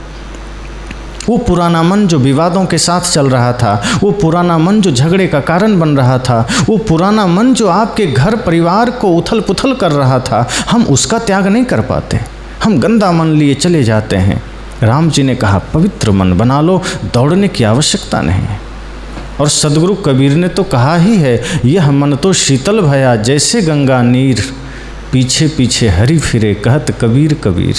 वो पुराना मन जो विवादों के साथ चल रहा था, वो पुराना मन जो झगड़े का कारण बन रहा था, वो पुराना मन जो आपके घर परिवार को उथल पुथल कर रहा था, हम उसका त्याग नहीं कर पाते, हम गंदा मन लिए चले जाते हैं। राम जी ने कहा पवित्र मन बना लो, दौड़ने की आवश्यकता नहीं है। और सदगुरु कबीर ने तो कहा ही है, यह मन तो शीतल भया जैसे गंगा नीर, पीछे पीछे हरि फिरे कहत कबीर कबीर।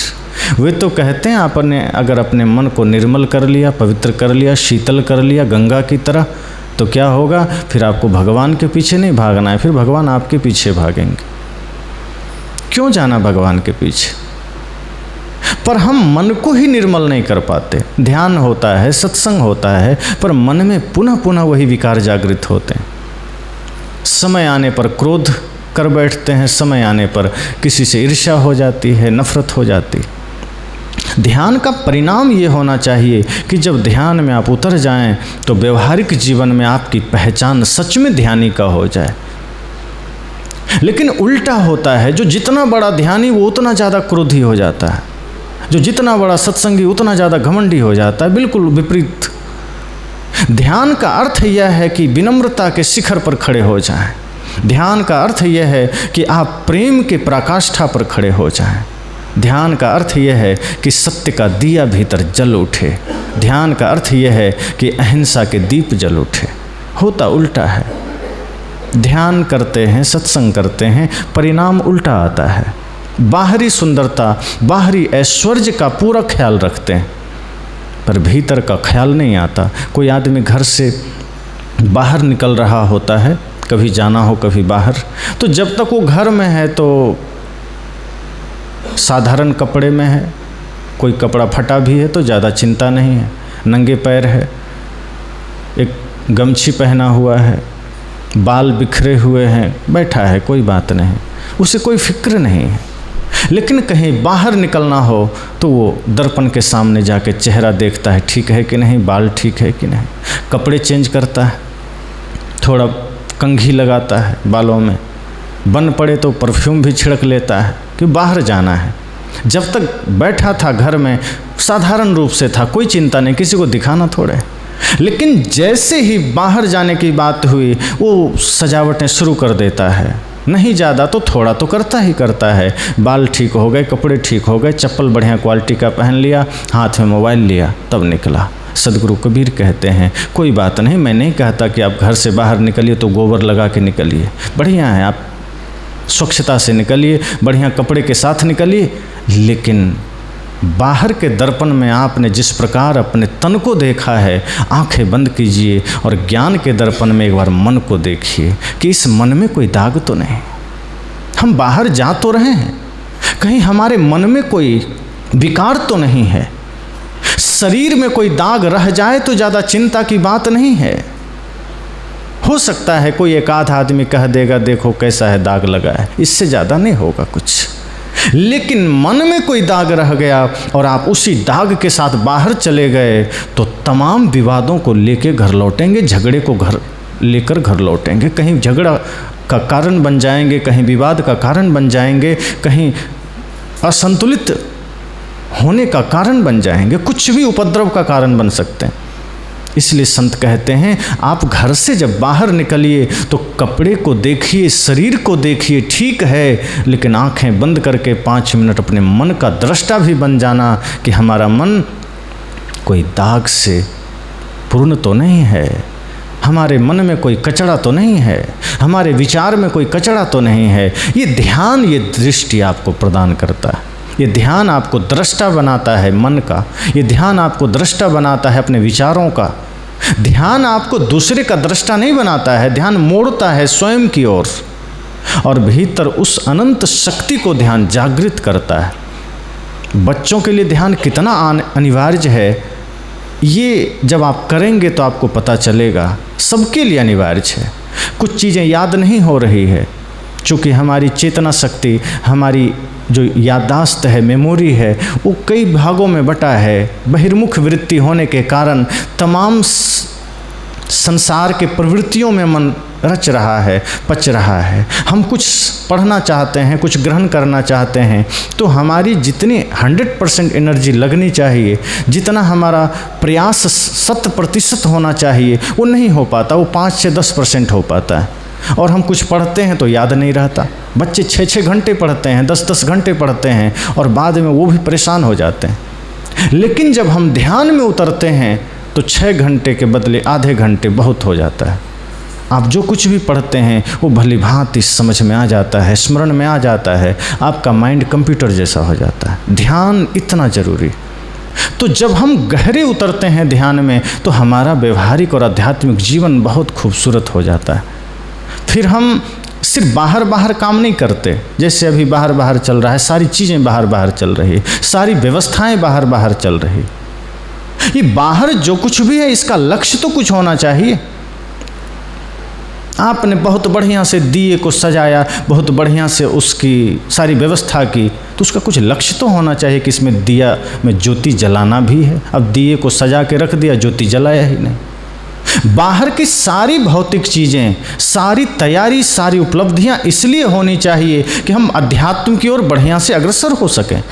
वे तो कहते हैं आपने अगर अपने मन को निर्मल कर लिया, पवित्र कर लिया, शीतल कर लिया गंगा की तरह, तो क्या होगा, फिर आपको भगवान के पीछे नहीं भागना है, फिर भगवान आपके पीछे भागेंगे। क्यों जाना भगवान के पीछे? पर हम मन को ही निर्मल नहीं कर पाते। ध्यान होता है, सत्संग होता है, पर मन में पुनः पुनः वही विकार जागृत होते हैं। समय आने पर क्रोध कर बैठते हैं, समय आने पर किसी से ईर्ष्या हो जाती है, नफरत हो जाती। ध्यान का परिणाम ये होना चाहिए कि जब ध्यान में आप उतर जाएं तो व्यवहारिक जीवन में आपकी पहचान सच में ध्यानी का हो जाए। लेकिन उल्टा होता है, जो जितना बड़ा ध्यानी वो उतना ज़्यादा क्रोधी हो जाता है, जो जितना बड़ा सत्संगी उतना ज़्यादा घमंडी हो जाता है। बिल्कुल विपरीत। ध्यान का अर्थ यह है कि विनम्रता के शिखर पर खड़े हो जाएं। ध्यान का अर्थ यह है कि आप प्रेम के पराकाष्ठा पर खड़े हो जाएं। ध्यान का अर्थ यह है कि सत्य का दिया भीतर जल उठे। ध्यान का अर्थ यह है कि अहिंसा के दीप जल उठे। होता उल्टा है। ध्यान करते हैं, सत्संग करते हैं, परिणाम उल्टा आता है। बाहरी सुंदरता, बाहरी ऐश्वर्य का पूरा ख्याल रखते हैं, पर भीतर का ख्याल नहीं आता। कोई आदमी घर से बाहर निकल रहा होता है, कभी जाना हो कभी बाहर, तो जब तक वो घर में है तो साधारण कपड़े में है, कोई कपड़ा फटा भी है तो ज़्यादा चिंता नहीं है, नंगे पैर है, एक गमछी पहना हुआ है, बाल बिखरे हुए हैं, बैठा है, कोई बात नहीं, उसे कोई फिक्र नहीं है। लेकिन कहीं बाहर निकलना हो तो वो दर्पण के सामने जाके चेहरा देखता है, ठीक है कि नहीं, बाल ठीक है कि नहीं, कपड़े चेंज करता है, थोड़ा कंघी लगाता है बालों में, बन पड़े तो परफ्यूम भी छिड़क लेता है कि बाहर जाना है। जब तक बैठा था घर में साधारण रूप से था, कोई चिंता नहीं, किसी को दिखाना थोड़े। लेकिन जैसे ही बाहर जाने की बात हुई वो सजावटें शुरू कर देता है, नहीं ज़्यादा तो थोड़ा तो करता ही करता है। बाल ठीक हो गए, कपड़े ठीक हो गए, चप्पल बढ़िया क्वालिटी का पहन लिया, हाथ में मोबाइल लिया, तब निकला। सदगुरु कबीर कहते हैं कोई बात नहीं, मैं नहीं कहता कि आप घर से बाहर निकलिए तो गोबर लगा के निकलिए, बढ़िया है, आप स्वच्छता से निकलिए, बढ़िया कपड़े के साथ निकलिए, लेकिन बाहर के दर्पण में आपने जिस प्रकार अपने तन को देखा है, आंखें बंद कीजिए और ज्ञान के दर्पण में एक बार मन को देखिए कि इस मन में कोई दाग तो नहीं। हम बाहर जा तो रहे हैं, कहीं हमारे मन में कोई विकार तो नहीं है। शरीर में कोई दाग रह जाए तो ज़्यादा चिंता की बात नहीं है। हो सकता है कोई एक आध आदमी कह देगा देखो कैसा है, दाग लगा है, इससे ज़्यादा नहीं होगा कुछ। लेकिन मन में कोई दाग रह गया और आप उसी दाग के साथ बाहर चले गए तो तमाम विवादों को लेके घर लौटेंगे, झगड़े को घर लेकर घर लौटेंगे, कहीं झगड़ा का कारण बन जाएंगे, कहीं विवाद का कारण बन जाएंगे, कहीं असंतुलित होने का कारण बन जाएंगे, कुछ भी उपद्रव का कारण बन सकते हैं। इसलिए संत कहते हैं आप घर से जब बाहर निकलिए तो कपड़े को देखिए, शरीर को देखिए, ठीक है, लेकिन आंखें बंद करके 5 मिनट अपने मन का दृष्टा भी बन जाना कि हमारा मन कोई दाग से पूर्ण तो नहीं है, हमारे मन में कोई कचड़ा तो नहीं है, हमारे विचार में कोई कचड़ा तो नहीं है। ये ध्यान, ये दृष्टि आपको प्रदान करता है। ये ध्यान आपको दृष्टा बनाता है मन का, ये ध्यान आपको दृष्टा बनाता है अपने विचारों का। ध्यान आपको दूसरे का दृष्टा नहीं बनाता है, ध्यान मोड़ता है स्वयं की ओर और भीतर उस अनंत शक्ति को ध्यान जागृत करता है। बच्चों के लिए ध्यान कितना अनिवार्य है, ये जब आप करेंगे तो आपको पता चलेगा। सबके लिए अनिवार्य है। कुछ चीज़ें याद नहीं हो रही है, चूँकि हमारी चेतना शक्ति, हमारी जो याददाश्त है, मेमोरी है, वो कई भागों में बटा है। बहिर्मुख वृत्ति होने के कारण तमाम संसार के प्रवृत्तियों में मन रच रहा है, पच रहा है। हम कुछ पढ़ना चाहते हैं, कुछ ग्रहण करना चाहते हैं, तो हमारी जितनी 100% एनर्जी लगनी चाहिए, जितना हमारा प्रयास 100% होना चाहिए, वो नहीं हो पाता। वो 5 से 10% हो पाता है। और हम कुछ पढ़ते हैं तो याद नहीं रहता। बच्चे 6-6 घंटे पढ़ते हैं, 10-10 घंटे पढ़ते हैं और बाद में वो भी परेशान हो जाते हैं। लेकिन जब हम ध्यान में उतरते हैं तो 6 घंटे के बदले आधे घंटे बहुत हो जाता है। आप जो कुछ भी पढ़ते हैं वो भली भांति समझ में आ जाता है, स्मरण में आ जाता है। आपका माइंड कंप्यूटर जैसा हो जाता है। ध्यान इतना जरूरी। तो जब हम गहरे उतरते हैं ध्यान में तो हमारा व्यवहारिक और आध्यात्मिक जीवन बहुत खूबसूरत हो जाता है। फिर हम सिर्फ बाहर बाहर काम नहीं करते। जैसे अभी बाहर बाहर चल रहा है, सारी चीज़ें बाहर बाहर चल रही है, सारी व्यवस्थाएं बाहर बाहर चल रही। ये बाहर जो कुछ भी है इसका लक्ष्य तो कुछ होना चाहिए। आपने बहुत बढ़िया से दिए को सजाया, बहुत बढ़िया से उसकी सारी व्यवस्था की, तो उसका कुछ लक्ष्य तो होना चाहिए कि इसमें दिया में ज्योति जलाना भी है। अब दिए को सजा के रख दिया, ज्योति जलाया ही नहीं। बाहर की सारी भौतिक चीज़ें, सारी तैयारी, सारी उपलब्धियां इसलिए होनी चाहिए कि हम अध्यात्म की ओर बढ़िया से अग्रसर हो सकें।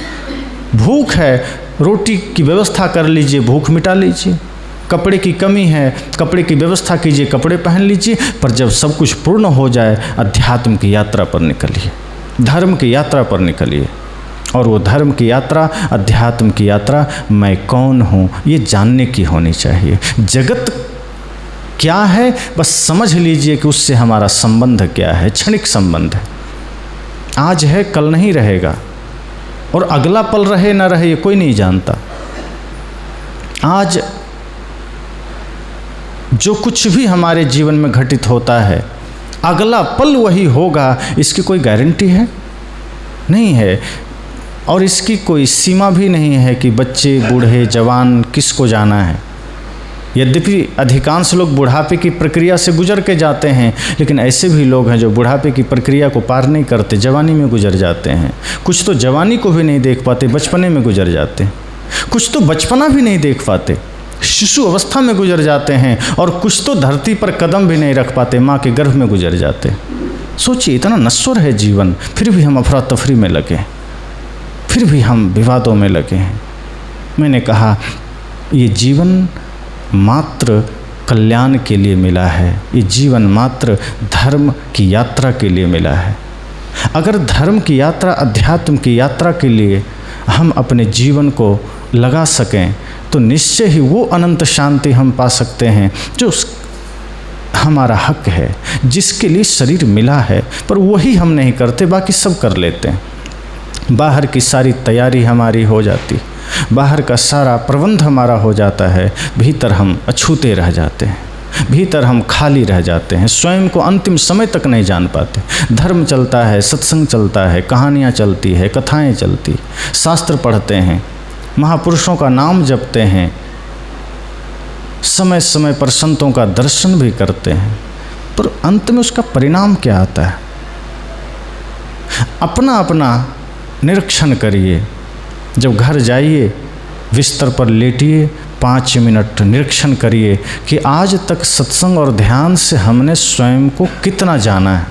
भूख है, रोटी की व्यवस्था कर लीजिए, भूख मिटा लीजिए। कपड़े की कमी है, कपड़े की व्यवस्था कीजिए, कपड़े पहन लीजिए। पर जब सब कुछ पूर्ण हो जाए, अध्यात्म की यात्रा पर निकलिए, धर्म की यात्रा पर निकलिए। और वो धर्म की यात्रा, अध्यात्म की यात्रा मैं कौन हूँ ये जानने की होनी चाहिए। जगत क्या है बस समझ लीजिए कि उससे हमारा संबंध क्या है। क्षणिक संबंध है, आज है कल नहीं रहेगा, और अगला पल रहे ना रहे ये कोई नहीं जानता। आज जो कुछ भी हमारे जीवन में घटित होता है, अगला पल वही होगा, इसकी कोई गारंटी है नहीं है। और इसकी कोई सीमा भी नहीं है कि बच्चे, बूढ़े, जवान किसको जाना है। यद्यपि अधिकांश लोग बुढ़ापे की प्रक्रिया से गुजर के जाते हैं, लेकिन ऐसे भी लोग हैं जो बुढ़ापे की प्रक्रिया को पार नहीं करते, जवानी में गुजर जाते हैं। कुछ तो जवानी को भी नहीं देख पाते, बचपने में गुजर जाते हैं। कुछ तो बचपना भी नहीं देख पाते, शिशु अवस्था में गुजर जाते हैं। और कुछ तो धरती पर कदम भी नहीं रख पाते, माँ के गर्भ में गुजर जाते। सोचिए, इतना नश्वर है जीवन, फिर भी हम अफरा तफरी में लगे, फिर भी हम विवादों में लगे हैं। मैंने कहा ये जीवन मात्र कल्याण के लिए मिला है, ये जीवन मात्र धर्म की यात्रा के लिए मिला है। अगर धर्म की यात्रा, अध्यात्म की यात्रा के लिए हम अपने जीवन को लगा सकें तो निश्चय ही वो अनंत शांति हम पा सकते हैं जो हमारा हक है, जिसके लिए शरीर मिला है। पर वही हम नहीं करते, बाकी सब कर लेते हैं। बाहर की सारी तैयारी हमारी हो जाती, बाहर का सारा प्रबंध हमारा हो जाता है, भीतर हम अछूते रह जाते हैं, भीतर हम खाली रह जाते हैं, स्वयं को अंतिम समय तक नहीं जान पाते। धर्म चलता है, सत्संग चलता है, कहानियाँ चलती है, कथाएं चलती, शास्त्र पढ़ते हैं, महापुरुषों का नाम जपते हैं, समय समय पर संतों का दर्शन भी करते हैं, पर अंत में उसका परिणाम क्या आता है? अपना अपना निरीक्षण करिए। जब घर जाइए, बिस्तर पर लेटिए, 5 मिनट निरीक्षण करिए कि आज तक सत्संग और ध्यान से हमने स्वयं को कितना जाना है।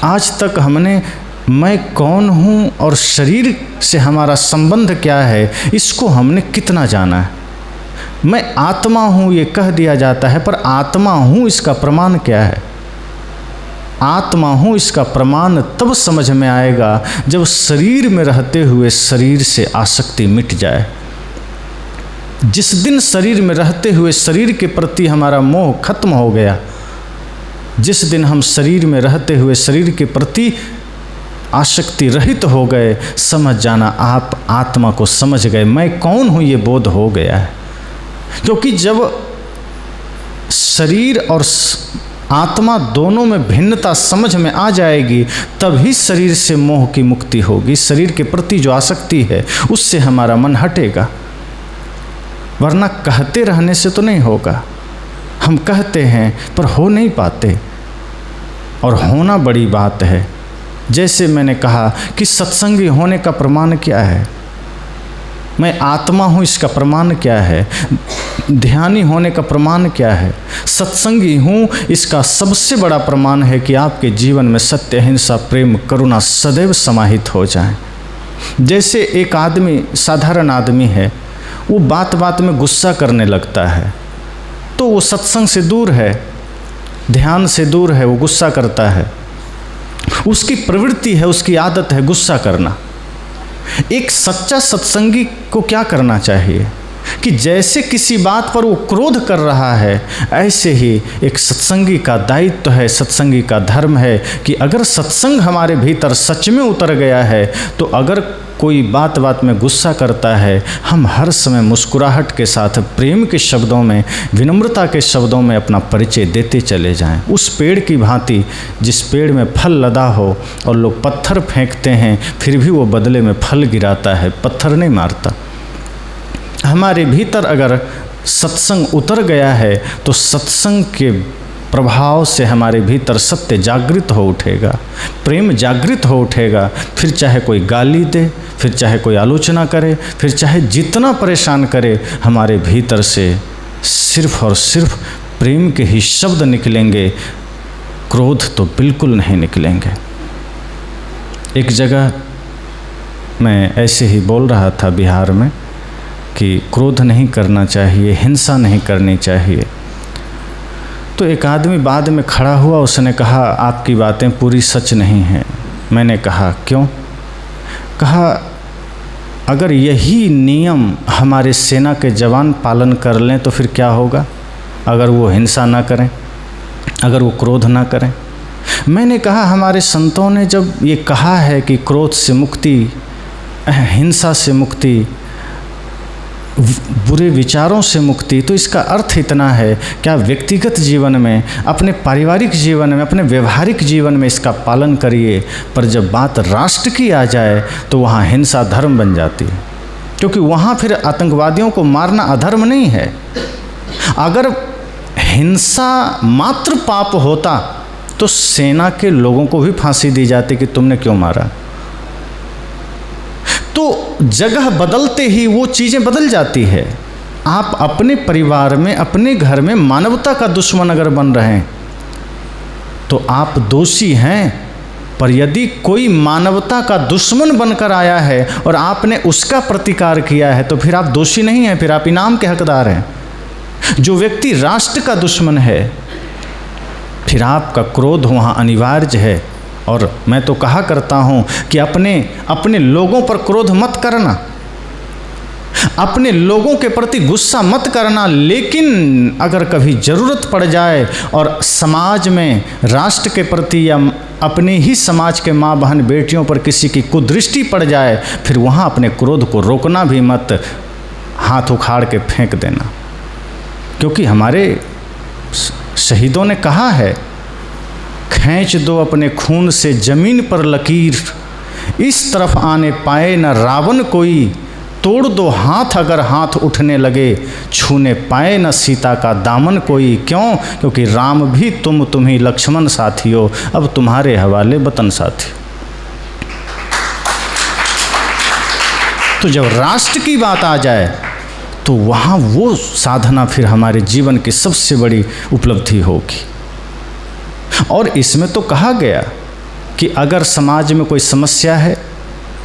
आज तक हमने मैं कौन हूँ और शरीर से हमारा संबंध क्या है, इसको हमने कितना जाना है। मैं आत्मा हूँ ये कह दिया जाता है, पर आत्मा हूँ इसका प्रमाण क्या है? आत्मा हूँ इसका प्रमाण तब समझ में आएगा जब शरीर में रहते हुए शरीर से आसक्ति मिट जाए। जिस दिन शरीर में रहते हुए शरीर के प्रति हमारा मोह खत्म हो गया, जिस दिन हम शरीर में रहते हुए शरीर के प्रति आसक्ति रहित हो गए, समझ जाना आप आत्मा को समझ गए। मैं कौन हूँ ये बोध हो गया है। क्योंकि जब शरीर और आत्मा दोनों में भिन्नता समझ में आ जाएगी, तभी शरीर से मोह की मुक्ति होगी। शरीर के प्रति जो आसक्ति है उससे हमारा मन हटेगा, वरना कहते रहने से तो नहीं होगा। हम कहते हैं पर हो नहीं पाते, और होना बड़ी बात है। जैसे मैंने कहा कि सत्संगी होने का प्रमाण क्या है, मैं आत्मा हूँ इसका प्रमाण क्या है, ध्यानी होने का प्रमाण क्या है, सत्संगी हूँ इसका सबसे बड़ा प्रमाण है कि आपके जीवन में सत्य, अहिंसा, प्रेम, करुणा सदैव समाहित हो जाए। जैसे एक आदमी, साधारण आदमी है, वो बात बात में गुस्सा करने लगता है, तो वो सत्संग से दूर है, ध्यान से दूर है, वो गुस्सा करता है, उसकी प्रवृत्ति है, उसकी आदत है गुस्सा करना। एक सच्चा सत्संगी को क्या करना चाहिए कि जैसे किसी बात पर वो क्रोध कर रहा है, ऐसे ही एक सत्संगी का दायित्व है, सत्संगी का धर्म है कि अगर सत्संग हमारे भीतर सच में उतर गया है, तो अगर कोई बात बात में गुस्सा करता है, हम हर समय मुस्कुराहट के साथ प्रेम के शब्दों में, विनम्रता के शब्दों में अपना परिचय देते चले जाएं। उस पेड़ की भांति जिस पेड़ में फल लदा हो और लोग पत्थर फेंकते हैं, फिर भी वो बदले में फल गिराता है, पत्थर नहीं मारता। हमारे भीतर अगर सत्संग उतर गया है तो सत्संग के प्रभाव से हमारे भीतर सत्य जागृत हो उठेगा, प्रेम जागृत हो उठेगा। फिर चाहे कोई गाली दे, फिर चाहे कोई आलोचना करे, फिर चाहे जितना परेशान करे, हमारे भीतर से सिर्फ और सिर्फ प्रेम के ही शब्द निकलेंगे, क्रोध तो बिल्कुल नहीं निकलेंगे। एक जगह मैं ऐसे ही बोल रहा था बिहार में कि क्रोध नहीं करना चाहिए, हिंसा नहीं करनी चाहिए। तो एक आदमी बाद में खड़ा हुआ, उसने कहा आपकी बातें पूरी सच नहीं हैं। मैंने कहा क्यों? कहा अगर यही नियम हमारे सेना के जवान पालन कर लें तो फिर क्या होगा, अगर वो हिंसा ना करें, अगर वो क्रोध ना करें। मैंने कहा हमारे संतों ने जब ये कहा है कि क्रोध से मुक्ति, हिंसा से मुक्ति, बुरे विचारों से मुक्ति, तो इसका अर्थ इतना है क्या व्यक्तिगत जीवन में, अपने पारिवारिक जीवन में, अपने व्यवहारिक जीवन में इसका पालन करिए, पर जब बात राष्ट्र की आ जाए तो वहाँ हिंसा धर्म बन जाती है, क्योंकि वहाँ फिर आतंकवादियों को मारना अधर्म नहीं है। अगर हिंसा मात्र पाप होता तो सेना के लोगों को भी फांसी दी जाती कि तुमने क्यों मारा। तो जगह बदलते ही वो चीज़ें बदल जाती है। आप अपने परिवार में, अपने घर में मानवता का दुश्मन अगर बन रहे हैं तो आप दोषी हैं, पर यदि कोई मानवता का दुश्मन बनकर आया है और आपने उसका प्रतिकार किया है तो फिर आप दोषी नहीं हैं, फिर आप इनाम के हकदार हैं। जो व्यक्ति राष्ट्र का दुश्मन है, फिर आपका क्रोध वहाँ अनिवार्य है। और मैं तो कहा करता हूँ कि अपने लोगों पर क्रोध मत करना, अपने लोगों के प्रति गुस्सा मत करना, लेकिन अगर कभी ज़रूरत पड़ जाए और समाज में राष्ट्र के प्रति या अपने ही समाज के माँ बहन बेटियों पर किसी की कुदृष्टि पड़ जाए, फिर वहाँ अपने क्रोध को रोकना भी मत, हाथ उखाड़ के फेंक देना। क्योंकि हमारे शहीदों ने कहा है, खींच दो अपने खून से जमीन पर लकीर, इस तरफ आने पाए न रावण कोई, तोड़ दो हाथ अगर हाथ उठने लगे, छूने पाए न सीता का दामन कोई। क्यों? क्योंकि राम भी तुम ही लक्ष्मण साथी हो, अब तुम्हारे हवाले वतन साथी। तो जब राष्ट्र की बात आ जाए तो वहाँ वो साधना फिर हमारे जीवन की सबसे बड़ी उपलब्धि होगी। और इसमें तो कहा गया कि अगर समाज में कोई समस्या है,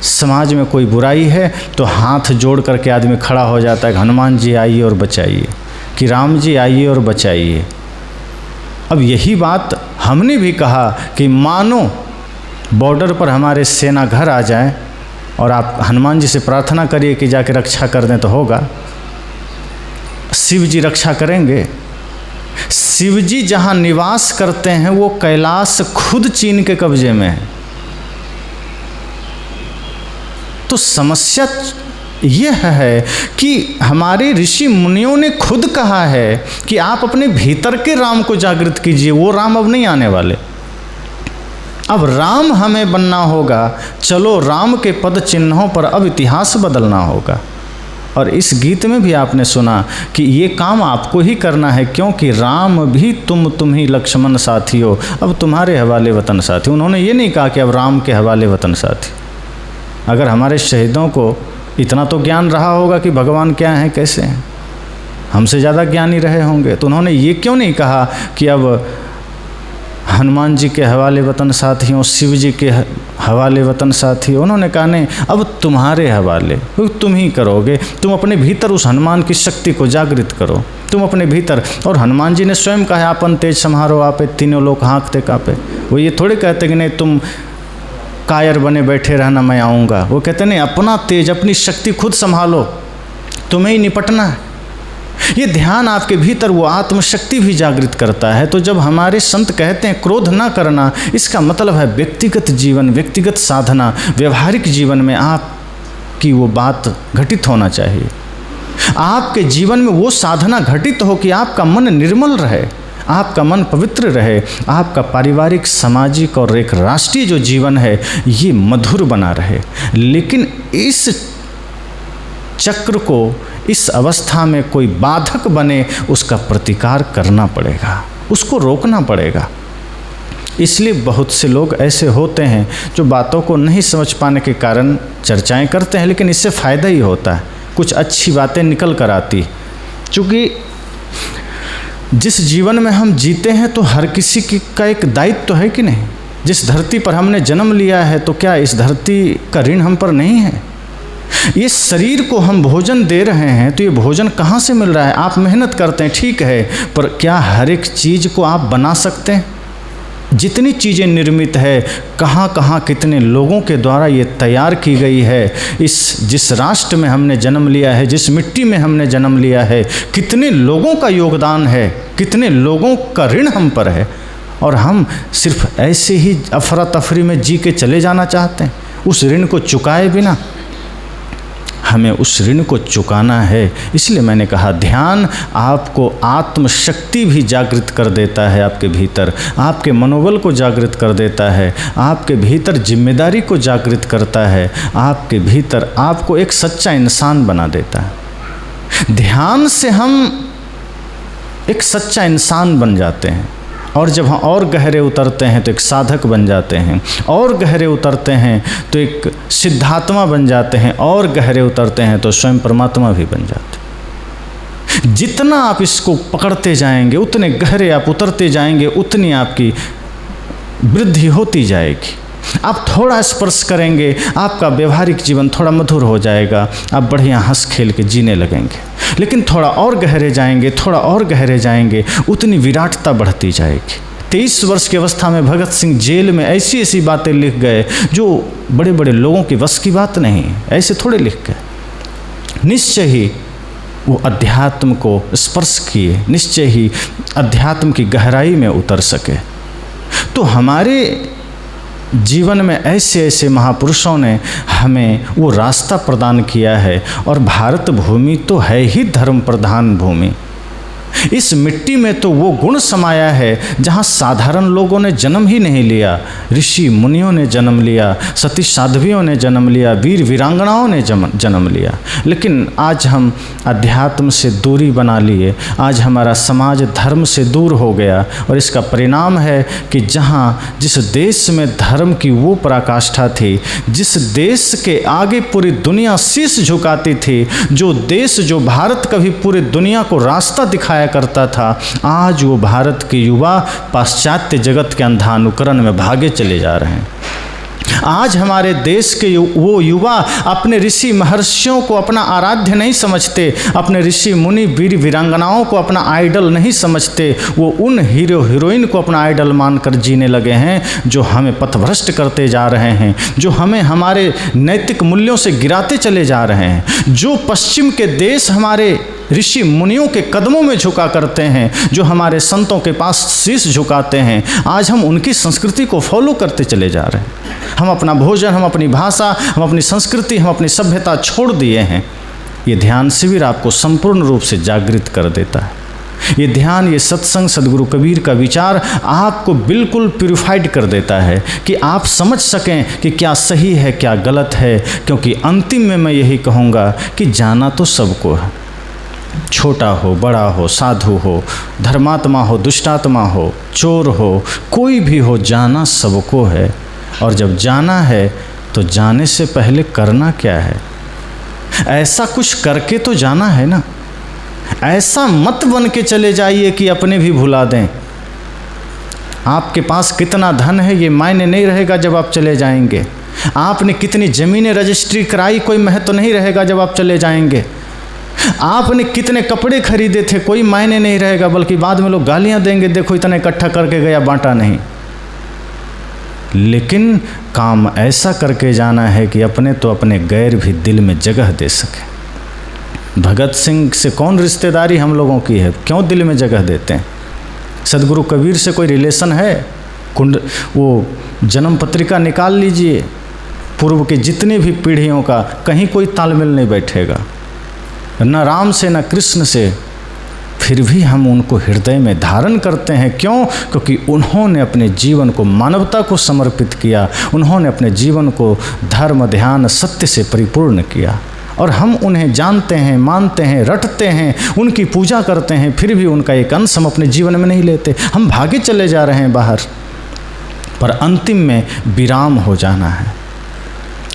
समाज में कोई बुराई है, तो हाथ जोड़ करके आदमी खड़ा हो जाता है, हनुमान जी आइए और बचाइए, कि राम जी आइए और बचाइए। अब यही बात हमने भी कहा कि मानो बॉर्डर पर हमारे सेना घर आ जाए और आप हनुमान जी से प्रार्थना करिए कि जाके रक्षा कर दें, तो होगा? शिव जी रक्षा करेंगे? शिव जी जहाँ निवास करते हैं वो कैलाश खुद चीन के कब्जे में है। तो समस्या यह है कि हमारे ऋषि मुनियों ने खुद कहा है कि आप अपने भीतर के राम को जागृत कीजिए। वो राम अब नहीं आने वाले, अब राम हमें बनना होगा। चलो राम के पद चिन्हों पर अब इतिहास बदलना होगा। और इस गीत में भी आपने सुना कि ये काम आपको ही करना है, क्योंकि राम भी तुम ही लक्ष्मण साथी हो, अब तुम्हारे हवाले वतन साथी। उन्होंने ये नहीं कहा कि अब राम के हवाले वतन साथी। अगर हमारे शहीदों को इतना तो ज्ञान रहा होगा कि भगवान क्या हैं कैसे हैं, हमसे ज़्यादा ज्ञानी रहे होंगे, तो उन्होंने ये क्यों नहीं कहा कि अब हनुमान जी के हवाले वतन साथी हो, शिव जी के हवाले वतन साथी हो। उन्होंने कहा नहीं, अब तुम्हारे हवाले, तुम ही करोगे। तुम अपने भीतर उस हनुमान की शक्ति को जागृत करो, तुम अपने भीतर। और हनुमान जी ने स्वयं कहा आपन तेज सम्हारो आपे, तीनों लोग हाँकते कांपे। वो ये थोड़े कहते कि नहीं तुम कायर बने बैठे रहना मैं आऊँगा। वो कहते नहीं, अपना तेज अपनी शक्ति खुद संभालो, तुम्हें ही निपटना है। ये ध्यान आपके भीतर वो आत्मशक्ति भी जागृत करता है। तो जब हमारे संत कहते हैं क्रोध ना करना, इसका मतलब है व्यक्तिगत जीवन, व्यक्तिगत साधना, व्यवहारिक जीवन में आपकी वो बात घटित होना चाहिए। आपके जीवन में वो साधना घटित हो कि आपका मन निर्मल रहे, आपका मन पवित्र रहे, आपका पारिवारिक, सामाजिक और एक राष्ट्रीय जो जीवन है ये मधुर बना रहे। लेकिन इस चक्र को, इस अवस्था में कोई बाधक बने, उसका प्रतिकार करना पड़ेगा, उसको रोकना पड़ेगा। इसलिए बहुत से लोग ऐसे होते हैं जो बातों को नहीं समझ पाने के कारण चर्चाएं करते हैं, लेकिन इससे फ़ायदा ही होता है, कुछ अच्छी बातें निकल कर आती। चूँकि जिस जीवन में हम जीते हैं तो हर किसी का एक दायित्व तो है कि नहीं। जिस धरती पर हमने जन्म लिया है तो क्या इस धरती का ऋण हम पर नहीं है? ये शरीर को हम भोजन दे रहे हैं तो ये भोजन कहाँ से मिल रहा है? आप मेहनत करते हैं ठीक है, पर क्या हर एक चीज़ को आप बना सकते हैं? जितनी चीज़ें निर्मित है, कहाँ कहाँ कितने लोगों के द्वारा ये तैयार की गई है। जिस राष्ट्र में हमने जन्म लिया है, जिस मिट्टी में हमने जन्म लिया है, कितने लोगों का योगदान है, कितने लोगों का ऋण हम पर है। और हम सिर्फ ऐसे ही अफरा तफरी में जी के चले जाना चाहते हैं, उस ऋण को चुकाए बिना। हमें उस ऋण को चुकाना है। इसलिए मैंने कहा ध्यान आपको आत्मशक्ति भी जागृत कर देता है, आपके भीतर आपके मनोबल को जागृत कर देता है, आपके भीतर जिम्मेदारी को जागृत करता है, आपके भीतर आपको एक सच्चा इंसान बना देता है। ध्यान से हम एक सच्चा इंसान बन जाते हैं, और जब हम और गहरे उतरते हैं तो एक साधक बन जाते हैं, और गहरे उतरते हैं तो एक सिद्धात्मा बन जाते हैं, और गहरे उतरते हैं तो स्वयं परमात्मा भी बन जाते हैं। जितना आप इसको पकड़ते जाएंगे, उतने गहरे आप उतरते जाएंगे, उतनी आपकी वृद्धि होती जाएगी। आप थोड़ा स्पर्श करेंगे, आपका व्यवहारिक जीवन थोड़ा मधुर हो जाएगा, आप बढ़िया हंस खेल के जीने लगेंगे। लेकिन थोड़ा और गहरे जाएंगे, थोड़ा और गहरे जाएंगे, उतनी विराटता बढ़ती जाएगी। 23 वर्ष की अवस्था में भगत सिंह जेल में ऐसी ऐसी बातें लिख गए जो बड़े बड़े लोगों की बस की बात नहीं, ऐसे थोड़े लिख गए। निश्चय ही वो अध्यात्म को स्पर्श किए, निश्चय ही अध्यात्म की गहराई में उतर सके। तो हमारे जीवन में ऐसे ऐसे महापुरुषों ने हमें वो रास्ता प्रदान किया है। और भारत भूमि तो है ही धर्म प्रधान भूमि। इस मिट्टी में तो वो गुण समाया है जहाँ साधारण लोगों ने जन्म ही नहीं लिया, ऋषि मुनियों ने जन्म लिया, सती साध्वियों ने जन्म लिया, वीर वीरांगनाओं ने जन्म लिया। लेकिन आज हम अध्यात्म से दूरी बना लिए, आज हमारा समाज धर्म से दूर हो गया। और इसका परिणाम है कि जिस देश में धर्म की वो पराकाष्ठा थी, जिस देश के आगे पूरी दुनिया शीश झुकाती थी, जो देश, जो भारत कभी पूरी दुनिया को रास्ता दिखाया करता था, आज वो भारत के युवा पाश्चात्य जगत के अंधानुकरण में भागे चले जा रहे हैं। आज हमारे देश के वो युवा अपने ऋषि महर्षियों को अपना आराध्य नहीं समझते, अपने ऋषि मुनि वीर वीरांगनाओं को अपना आइडल नहीं समझते, वो उन हीरो हीरोइन को अपना आइडल मानकर जीने लगे हैं जो हमें पथभ्रष्ट करते जा रहे हैं, जो हमें हमारे नैतिक मूल्यों से गिराते चले जा रहे हैं। जो पश्चिम के देश हमारे ऋषि मुनियों के कदमों में झुका करते हैं, जो हमारे संतों के पास शीश झुकाते हैं, आज हम उनकी संस्कृति को फॉलो करते चले जा रहे हैं। हम अपना भोजन, हम अपनी भाषा, हम अपनी संस्कृति, हम अपनी सभ्यता छोड़ दिए हैं। ये ध्यान शिविर आपको संपूर्ण रूप से जागृत कर देता है। ये ध्यान, ये सत्संग, सदगुरु कबीर का विचार आपको बिल्कुल प्यूरिफाइड कर देता है कि आप समझ सकें कि क्या सही है, क्या गलत है। क्योंकि अंतिम में मैं यही कहूँगा कि जाना तो सबको है, छोटा हो, बड़ा हो, साधु हो, धर्मात्मा हो, दुष्टात्मा हो, चोर हो, कोई भी हो, जाना सबको है। और जब जाना है तो जाने से पहले करना क्या है? ऐसा कुछ करके तो जाना है ना। ऐसा मत बन के चले जाइए कि अपने भी भुला दें। आपके पास कितना धन है ये मायने नहीं रहेगा जब आप चले जाएंगे। आपने कितनी ज़मीनें रजिस्ट्री कराई कोई महत्व नहीं रहेगा जब आप चले जाएंगे। आपने कितने कपड़े खरीदे थे कोई मायने नहीं रहेगा, बल्कि बाद में लोग गालियां देंगे, देखो इतना इकट्ठा करके गया, बांटा नहीं। लेकिन काम ऐसा करके जाना है कि अपने तो अपने गैर भी दिल में जगह दे सके। भगत सिंह से कौन रिश्तेदारी हम लोगों की है, क्यों दिल में जगह देते हैं? सदगुरु कबीर से कोई रिलेशन है? वो जन्म पत्रिका निकाल लीजिए, पूर्व के जितने भी पीढ़ियों का, कहीं कोई तालमेल नहीं बैठेगा, न राम से न कृष्ण से। फिर भी हम उनको हृदय में धारण करते हैं। क्यों? क्योंकि उन्होंने अपने जीवन को मानवता को समर्पित किया, उन्होंने अपने जीवन को धर्म, ध्यान, सत्य से परिपूर्ण किया। और हम उन्हें जानते हैं, मानते हैं, रटते हैं, उनकी पूजा करते हैं, फिर भी उनका एक अंश हम अपने जीवन में नहीं लेते। हम भागे चले जा रहे हैं बाहर, पर अंतिम में विराम हो जाना है।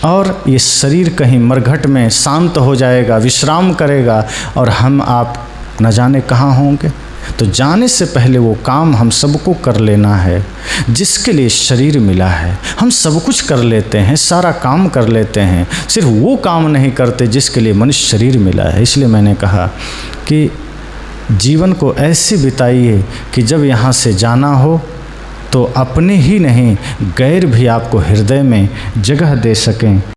और ये शरीर कहीं मरघट में शांत हो जाएगा, विश्राम करेगा, और हम आप न जाने कहाँ होंगे। तो जाने से पहले वो काम हम सबको कर लेना है जिसके लिए शरीर मिला है। हम सब कुछ कर लेते हैं, सारा काम कर लेते हैं, सिर्फ वो काम नहीं करते जिसके लिए मनुष्य शरीर मिला है। इसलिए मैंने कहा कि जीवन को ऐसे बिताइए कि जब यहाँ से जाना हो तो अपने ही नहीं, गैर भी आपको हृदय में जगह दे सकें।